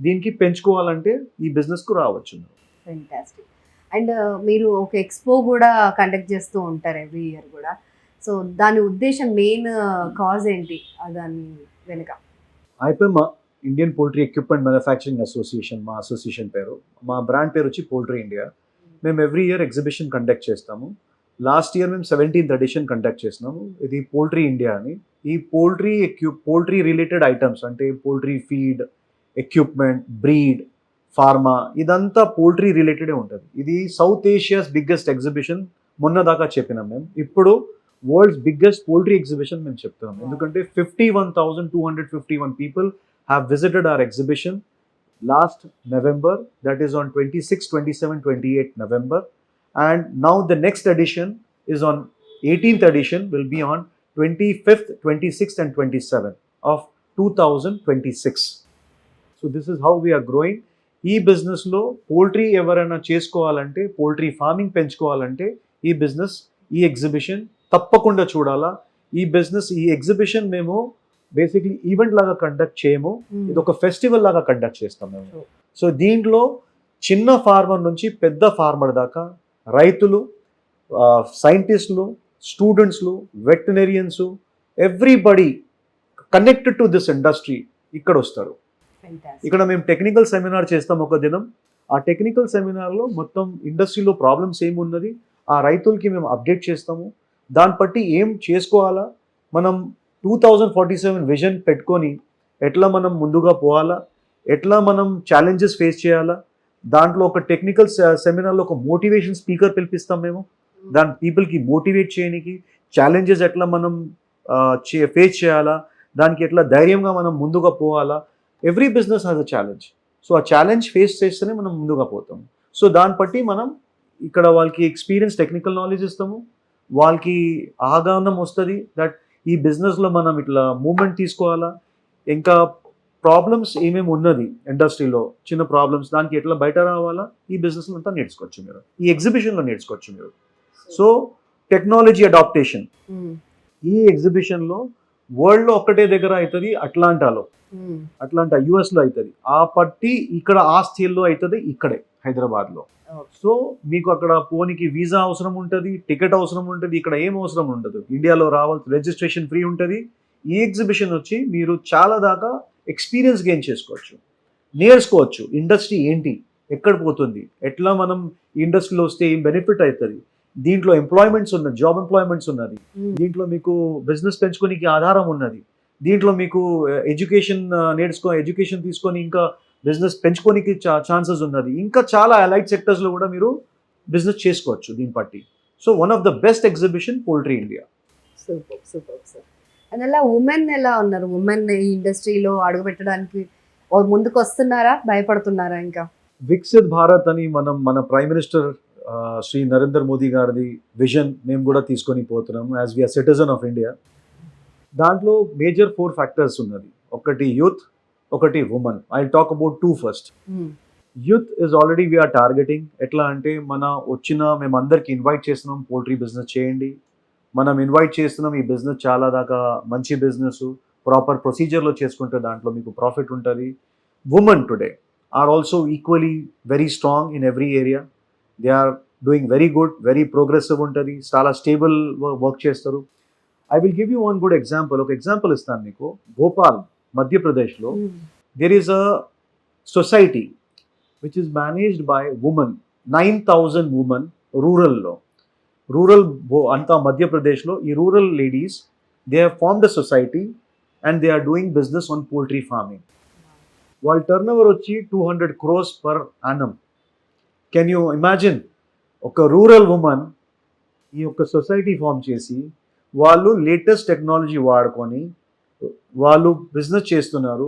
deenki penchukovalante ee business ku raavachu. Fantastic. And మీరు ఒక ఎక్స్పో కూడా కండక్ట్ చేస్తూ ఉంటారు ఎవ్రీ ఇయర్ కూడా. సో దాని ఉద్దేశం, మెయిన్ కాజ్ ఏంటి దాని వెనుక? IPMA, Indian poultry equipment manufacturing association మా అసోసియేషన్ పేరు. మా బ్రాండ్ పేరు వచ్చి పోల్ట్రీ ఇండియా. మేము ఎవ్రీ ఇయర్ ఎగ్జిబిషన్ కండక్ట్ చేస్తాము. లాస్ట్ ఇయర్ మేము 17th ఎడిషన్ కండక్ట్ చేసినాము. ఇది పోల్ట్రీ ఇండియా అని. ఈ పోల్ట్రీ రిలేటెడ్ ఐటమ్స్ అంటే poultry feed, equipment, breed, pharma, ఇదంతా పోల్ట్రీ రిలేటెడే ఉంటుంది. ఇది సౌత్ ఏషియాస్ బిగ్గెస్ట్ ఎగ్జిబిషన్. మొన్న దాకా చెప్పినాం మేము. ఇప్పుడు వరల్డ్స్ బిగ్గెస్ట్ పోల్ట్రీ ఎగ్జిబిషన్ మేము చెప్తున్నాం. ఎందుకంటే 51,251 people have visited our exhibition last November, that is on 26, 27, 28 November, and now the next edition is on 18th edition will be on 25th, 26th and 27th of 2026. So this is how we are growing. ఈ బిజినెస్లో పోల్ట్రీ ఎవరైనా చేసుకోవాలంటే, పోల్ట్రీ ఫార్మింగ్ పెంచుకోవాలంటే ఈ బిజినెస్, ఈ ఎగ్జిబిషన్ తప్పకుండా చూడాలా. ఈ బిజినెస్, ఈ ఎగ్జిబిషన్ మేము బేసిక్లీ ఈవెంట్ లాగా కండక్ట్ చేయము. ఇది ఒక ఫెస్టివల్ లాగా కండక్ట్ చేస్తాం మేము. సో దీంట్లో చిన్న ఫార్మర్ నుంచి పెద్ద ఫార్మర్ దాకా రైతులు, సైంటిస్టులు, స్టూడెంట్స్లు, veterinarians, everybody connected to this industry ఇక్కడ వస్తారు. ఇక్కడ మేము టెక్నికల్ సెమినార్ చేస్తాం ఒక దినం. ఆ టెక్నికల్ సెమినార్లో మొత్తం ఇండస్ట్రీలో ప్రాబ్లమ్స్ ఏమున్నది ఆ రైతులకి మేము అప్డేట్ చేస్తాము. దాన్ని బట్టి ఏం చేసుకోవాలా, మనం 2047 విజన్ పెట్టుకొని ఎట్లా మనం ముందుగా పోవాలా, ఎట్లా మనం ఛాలెంజెస్ ఫేస్ చేయాలా. దాంట్లో ఒక టెక్నికల్ సెమినార్లో ఒక మోటివేషన్ స్పీకర్ పిలిపిస్తాం మేము. దాని పీపుల్కి మోటివేట్ చేయడానికి ఛాలెంజెస్ ఎట్లా మనం ఫేస్ చేయాలా, దానికి ఎట్లా ధైర్యంగా మనం ముందుగా పోవాలా. Every business has a challenge. So ఆ ఛాలెంజ్ ఫేస్ చేస్తేనే మనం ముందుగా పోతాం. సో దాన్ని బట్టి మనం ఇక్కడ వాళ్ళకి ఎక్స్పీరియన్స్, టెక్నికల్ నాలెడ్జ్ ఇస్తాము. వాళ్ళకి అవగాహన వస్తుంది దట్ ఈ బిజినెస్లో మనం ఇట్లా మూమెంట్ తీసుకోవాలా, ఇంకా ప్రాబ్లమ్స్ ఏమేమి ఉన్నది ఇండస్ట్రీలో, చిన్న ప్రాబ్లమ్స్, దానికి ఎట్లా బయట రావాలా, ఈ బిజినెస్లో అంతా నేర్చుకోవచ్చు మీరు, ఈ ఎగ్జిబిషన్లో నేర్చుకోవచ్చు మీరు. సో టెక్నాలజీ అడాప్టేషన్ ఈ ఎగ్జిబిషన్లో వరల్డ్లో ఒక్కటే దగ్గర అవుతుంది, అట్లాంటా యుఎస్లో అవుతుంది. ఆ పట్టి ఇక్కడ ఆ స్టేల్లో అవుతుంది ఇక్కడే హైదరాబాద్లో. సో మీకు అక్కడ పోనీకి వీసా అవసరం ఉంటుంది, టికెట్ అవసరం ఉంటుంది. ఇక్కడ ఏం అవసరం ఉండదు. ఇండియాలో రావాల్సి రిజిస్ట్రేషన్ ఫ్రీ ఉంటుంది. ఈ ఎగ్జిబిషన్ వచ్చి మీరు చాలా దాకా ఎక్స్పీరియన్స్ గెయిన్ చేసుకోవచ్చు, నేర్చుకోవచ్చు. ఇండస్ట్రీ ఏంటి, ఎక్కడ పోతుంది, ఎట్లా మనం ఇండస్ట్రీలో వస్తే ఏం బెనిఫిట్ అవుతుంది, దీంట్లో ఎంప్లాయ్మెంట్స్ ఉన్నది, జాబ్ ఎంప్లాయ్మెంట్స్ ఉన్నది, దీంట్లో మీకు బిజినెస్ పెంచుకోనికి ఆధారం ఉన్నది, దీంట్లో మీకు ఎడ్యుకేషన్ తీసుకొని ఇంకా బిజినెస్ పెంచుకోనికి ఛాన్సెస్ ఉన్నది. ఇంకా చాలా అలైడ్ సెక్టర్స్లో కూడా మీరు బిజినెస్ చేసుకోవచ్చు దీన్ని బట్టి. So one of the best exhibition poultry India. Super super sir. అందువల్ల ఉమెన్ ఎలా ఉన్నారు? ఉమెన్ ఈ ఇండస్ట్రీలో అడుగు పెట్టడానికి ముందుకు వస్తున్నారా, భయపడుతున్నారా? ఇంకా వికసిత్ భారత్ అని మన ప్రైమ్ మినిస్టర్ శ్రీ నరేంద్ర మోదీ గారిది విజన్ మేము కూడా తీసుకొని పోతున్నాము as we are citizen of India. దాంట్లో మేజర్ 4 ఫ్యాక్టర్స్ ఉన్నది. ఒకటి యూత్, ఒకటి women. I talk about two first. Youth is already we are targeting. ఎట్లా అంటే మేమందరికి ఇన్వైట్ చేస్తున్నాం, పోల్ట్రీ బిజినెస్ చేయండి, మనం ఇన్వైట్ చేస్తున్నాం, ఈ బిజినెస్ చాలా దాకా మంచి బిజినెస్, ప్రాపర్ ప్రొసీజర్లో చేసుకుంటే దాంట్లో మీకు ప్రాఫిట్ ఉంటుంది. Women today are also equally very strong in every area. They are doing very good, very progressive ఉంటుంది, చాలా స్టేబుల్ వర్క్ చేస్తారు. I will give you one good example. ఒక ఎగ్జాంపుల్ ఇస్తాను మీకు. భోపాల్, మధ్యప్రదేశ్లో there is a society which is managed by women, 9,000 women, rural anta Madhya Pradesh lo ee rural ladies, they have formed a society and they are doing business on poultry farming. While turnover వచ్చి 200 crores per annum. Can you imagine? ఒక రూరల్ ఉమెన్ ఈ యొక్క సొసైటీ ఫామ్ చేసి వాళ్ళు లేటెస్ట్ టెక్నాలజీ వాడుకొని వాళ్ళు బిజినెస్ చేస్తున్నారు,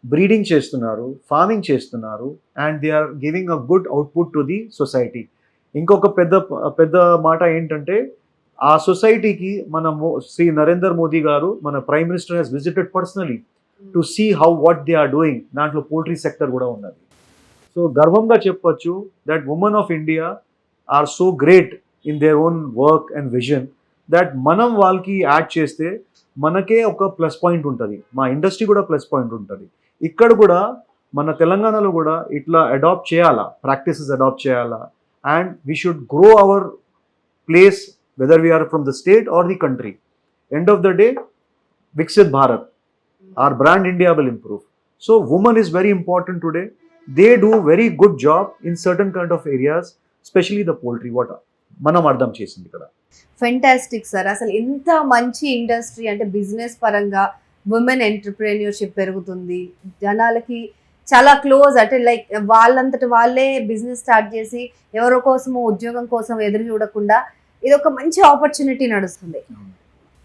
బ్రీడింగ్ చేస్తున్నారు, ఫార్మింగ్ చేస్తున్నారు, and they are giving a good output to the society. ఇంకొక పెద్ద మాట ఏంటంటే ఆ సొసైటీకి శ్రీ నరేంద్ర మోదీ గారు, మన prime minister has visited personally to see what they are doing. దాంట్లో పోల్ట్రీ సెక్టర్ కూడా ఉన్నది. సో గర్వంగా చెప్పొచ్చు that women of India are so great in their own work and vision that మనం వాళ్ళకి యాడ్ చేస్తే మనకే ఒక ప్లస్ పాయింట్ ఉంటుంది, మా ఇండస్ట్రీ కూడా ప్లస్ పాయింట్ ఉంటుంది. ఇక్కడ కూడా మన తెలంగాణలో కూడా ఇట్లా అడాప్ట్ చేయాలా, ప్రాక్టీసెస్ అడాప్ట్ చేయాలా, and we should grow our place whether we are from the state or the country. End of the day Viksit Bharat, our brand India will improve. So women is very important today. They do very good job in certain kind of areas, especially the poultry. What మనం అర్థం చేసింది ఇక్కడ. Fantastic sir. అసలు ఎంత మంచి ఇండస్ట్రీ అంటే బిజినెస్ పరంగా ఉమెన్ ఎంటర్ప్రెన్యూర్షిప్ పెరుగుతుంది, జనాలకి చాలా క్లోజ్, అంటే లైక్ వాళ్ళంతట వాళ్ళే బిజినెస్ స్టార్ట్ చేసి ఎవరో కోసమో ఉద్యోగం కోసం ఎదురు చూడకుండా ఇది ఒక మంచి ఆపర్చునిటీ నడుస్తుంది.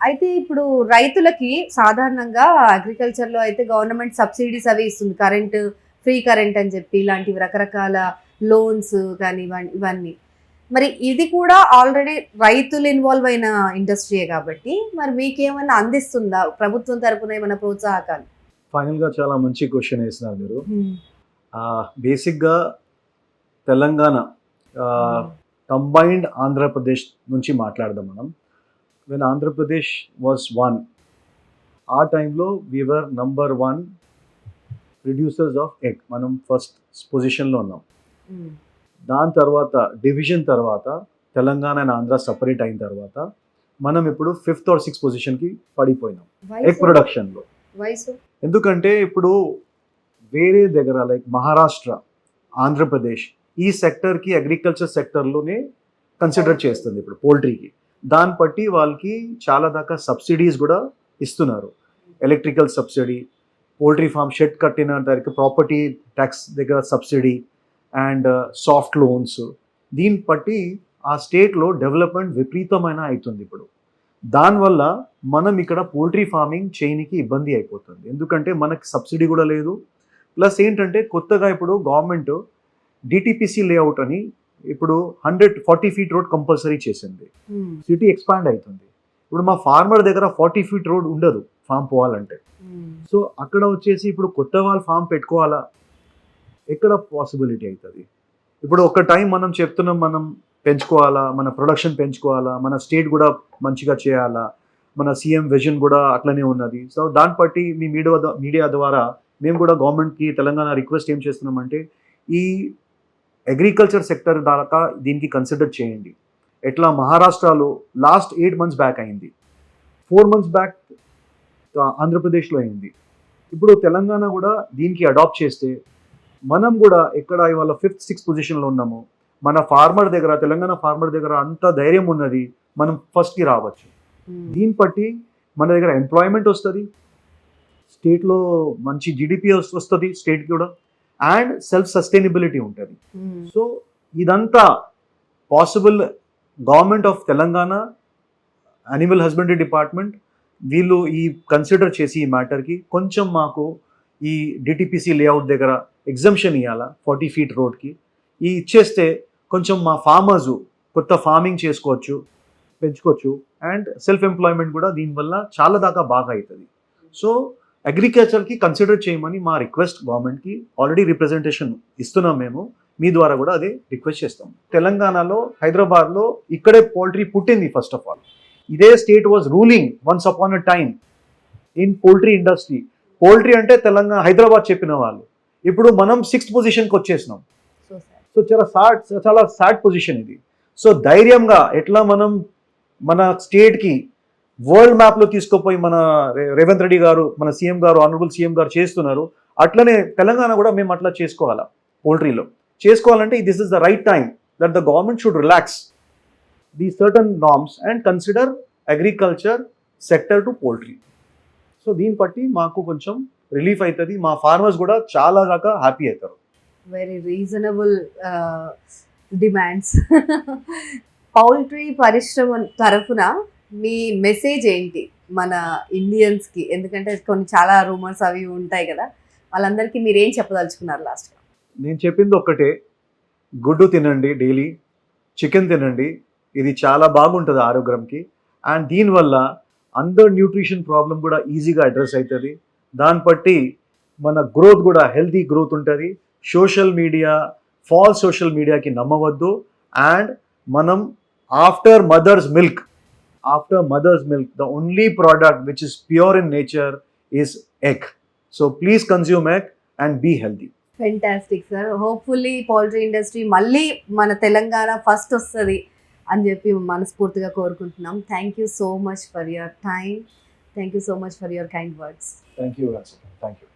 అయితే ఇప్పుడు రైతులకి సాధారణంగా అగ్రికల్చర్లో అయితే గవర్నమెంట్ సబ్సిడీస్ అవి ఇస్తుంది, కరెంట్, ఫ్రీ కరెంట్ అని చెప్పి ఇలాంటివి రకరకాల లోన్స్ కానీ ఇవన్నీ. మరి ఇది కూడా ఆల్రెడీ రైతులు ఇన్వాల్వ్ అయిన ఇండస్ట్రీయే కాబట్టి మరి మీకేమైనా అందిస్తుందా ప్రభుత్వం తరపున ఏమైనా ప్రోత్సాహకాలు? ఫైనల్గా చాలా మంచి క్వశ్చన్ వేసినారు మీరు. బేసిక్గా తెలంగాణ కంబైన్డ్ ఆంధ్రప్రదేశ్ నుంచి మాట్లాడదాం మనం. when Andhra Pradesh was one, ఆ టైంలో we were number 1 producers of egg. మనం ఫస్ట్ పొజిషన్లో ఉన్నాం. దాని తర్వాత డివిజన్ తర్వాత తెలంగాణ అండ్ ఆంధ్ర సపరేట్ అయిన తర్వాత మనం ఇప్పుడు 5th or 6th పొజిషన్కి పడిపోయినాం ఎగ్ ప్రొడక్షన్లో. ఎందుకంటే ఇప్పుడు వేరే దగ్గర లైక్ మహారాష్ట్ర, ఆంధ్రప్రదేశ్ ఈ సెక్టర్కి అగ్రికల్చర్ సెక్టర్లోనే కన్సిడర్ చేస్తుంది ఇప్పుడు పోల్ట్రీకి. దాన్ని బట్టి వాళ్ళకి చాలా దాకా సబ్సిడీస్ కూడా ఇస్తున్నారు. Electrical subsidy, poultry form shed కట్టిన దానికి ప్రాపర్టీ ట్యాక్స్ దగ్గర సబ్సిడీ అండ్ సాఫ్ట్ లోన్స్. దీన్ని బట్టి ఆ స్టేట్లో డెవలప్మెంట్ విపరీతమైన అవుతుంది ఇప్పుడు. దానివల్ల మనం ఇక్కడ పోల్ట్రీ ఫార్మింగ్ చేయనికి ఇబ్బంది అయిపోతుంది, ఎందుకంటే మనకి సబ్సిడీ కూడా లేదు. ప్లస్ ఏంటంటే కొత్తగా ఇప్పుడు గవర్నమెంట్ డిటిపిసి లేఅవుట్ అని ఇప్పుడు 140 feet రోడ్ కంపల్సరీ చేసింది. సిటీ ఎక్స్పాండ్ అవుతుంది. ఇప్పుడు మా ఫార్మర్ దగ్గర 40 feet రోడ్ ఉండదు ఫామ్ పోవాలంటే. సో అక్కడ వచ్చేసి ఇప్పుడు కొత్త వాళ్ళు ఫామ్ పెట్టుకోవాలా, ఎక్కడ పాసిబిలిటీ అవుతుంది? ఇప్పుడు ఒక టైం మనం చెప్తున్నాం మనం పెంచుకోవాలా, మన ప్రొడక్షన్ పెంచుకోవాలా, మన స్టేట్ కూడా మంచిగా చేయాలా, మన సీఎం విజన్ కూడా అట్లనే ఉన్నది. సో దాన్ని బట్టి మీ మీడియా ద్వారా మేము కూడా గవర్నమెంట్కి తెలంగాణ రిక్వెస్ట్ ఏం చేస్తున్నామంటే ఈ అగ్రికల్చర్ సెక్టర్ దాకా దీనికి కన్సిడర్ చేయండి. ఎట్లా మహారాష్ట్రలో లాస్ట్ 8 months బ్యాక్ అయింది, 4 months బ్యాక్ ఆంధ్రప్రదేశ్లో అయింది. ఇప్పుడు తెలంగాణ కూడా దీనికి అడాప్ట్ చేస్తే మనం కూడా ఎక్కడ ఇవాళ 5th, 6th పొజిషన్లో ఉన్నాము. మన ఫార్మర్ దగ్గర, తెలంగాణ ఫార్మర్ దగ్గర అంత ధైర్యం ఉన్నది, మనం ఫస్ట్కి రావచ్చు. దీన్ని బట్టి మన దగ్గర ఎంప్లాయ్మెంట్ వస్తుంది, స్టేట్లో మంచి జీడిపి వస్తుంది స్టేట్కి కూడా, అండ్ సెల్ఫ్ సస్టైనబిలిటీ ఉంటుంది. సో ఇదంతా possible. Government of Telangana, animal husbandry department వీళ్ళు ఈ కన్సిడర్ చేసి ఈ మ్యాటర్కి కొంచెం మాకు ఈ డిటిపిసి లేఅవుట్ దగ్గర ఎగ్జంప్షన్ ఇవ్వాలా 40 feet రోడ్కి. ఈ ఇచ్చేస్తే కొంచెం మా ఫార్మర్స్ కొత్త ఫార్మింగ్ చేసుకోవచ్చు, పెంచుకోవచ్చు, అండ్ సెల్ఫ్ ఎంప్లాయ్మెంట్ కూడా దీనివల్ల చాలా దాకా బాగా అవుతుంది. సో అగ్రికల్చర్కి కన్సిడర్ చేయమని మా రిక్వెస్ట్ గవర్నమెంట్కి ఆల్రెడీ రిప్రజెంటేషన్ ఇస్తున్నాం మేము, మీ ద్వారా కూడా అదే రిక్వెస్ట్ చేస్తాం. తెలంగాణలో హైదరాబాద్లో ఇక్కడే పౌల్ట్రీ పుట్టింది. ఫస్ట్ ఆఫ్ ఆల్ ఇదే state was ruling once upon a time in poultry industry. Poultry అంటే తెలంగాణ హైదరాబాద్ చెప్పిన వాళ్ళు, ఇప్పుడు మనం 6th పొజిషన్కి వచ్చేసినాం. సో చాలా సాడ్ పొజిషన్ ఇది. సో ధైర్యంగా ఎట్లా మనం మన స్టేట్కి వరల్డ్ మ్యాప్లో తీసుకుపోయి మన రేవంత్ రెడ్డి గారు, మన సీఎం గారు, ఆనరబుల్ సీఎం గారు చేస్తున్నారు, అట్లనే తెలంగాణ కూడా మేము అట్లా చేసుకోవాలా. పౌల్ట్రీలో చేసుకోవాలంటే this is the right time that the government should relax the certain norms and consider agriculture sector to poultry. So దీన్ని బట్టి మాకు కొంచెం రిలీఫ్ అవుతుంది, మా ఫార్మర్స్ కూడా చాలా దాకా హ్యాపీ అవుతారు. Very reasonable demands. పౌల్ట్రీ పరిశ్రమ తరఫున మీ మెసేజ్ ఏంటి మన ఇండియన్స్కి? ఎందుకంటే కొన్ని చాలా రూమర్స్ అవి ఉంటాయి కదా, వాళ్ళందరికీ మీరు ఏం చెప్పదలుచుకున్నారు లాస్ట్గా? నేను చెప్పింది ఒక్కటే, గుడ్డు తినండి, డైలీ చికెన్ తినండి, ఇది చాలా బాగుంటుంది ఆరోగ్యంకి. అండ్ దీనివల్ల అండర్ న్యూట్రిషన్ ప్రాబ్లం కూడా ఈజీగా అడ్రస్ అవుతుంది. దాన్ని బట్టి మన గ్రోత్ కూడా హెల్తీ గ్రోత్ ఉంటుంది. సోషల్ మీడియా, ఫాల్స్ సోషల్ మీడియాకి నమ్మవద్దు. అండ్ మనం after mother's milk, the only product which is pure in nature is egg. So please consume egg and be healthy. Fantastic sir. Hopefully poultry industry మళ్ళీ మన తెలంగాణ ఫస్ట్ వస్తుంది అని చెప్పి మనస్ఫూర్తిగా కోరుకుంటున్నాం. Thank you so much for your time. Thank you so much for your kind words. Thank you. Thank you.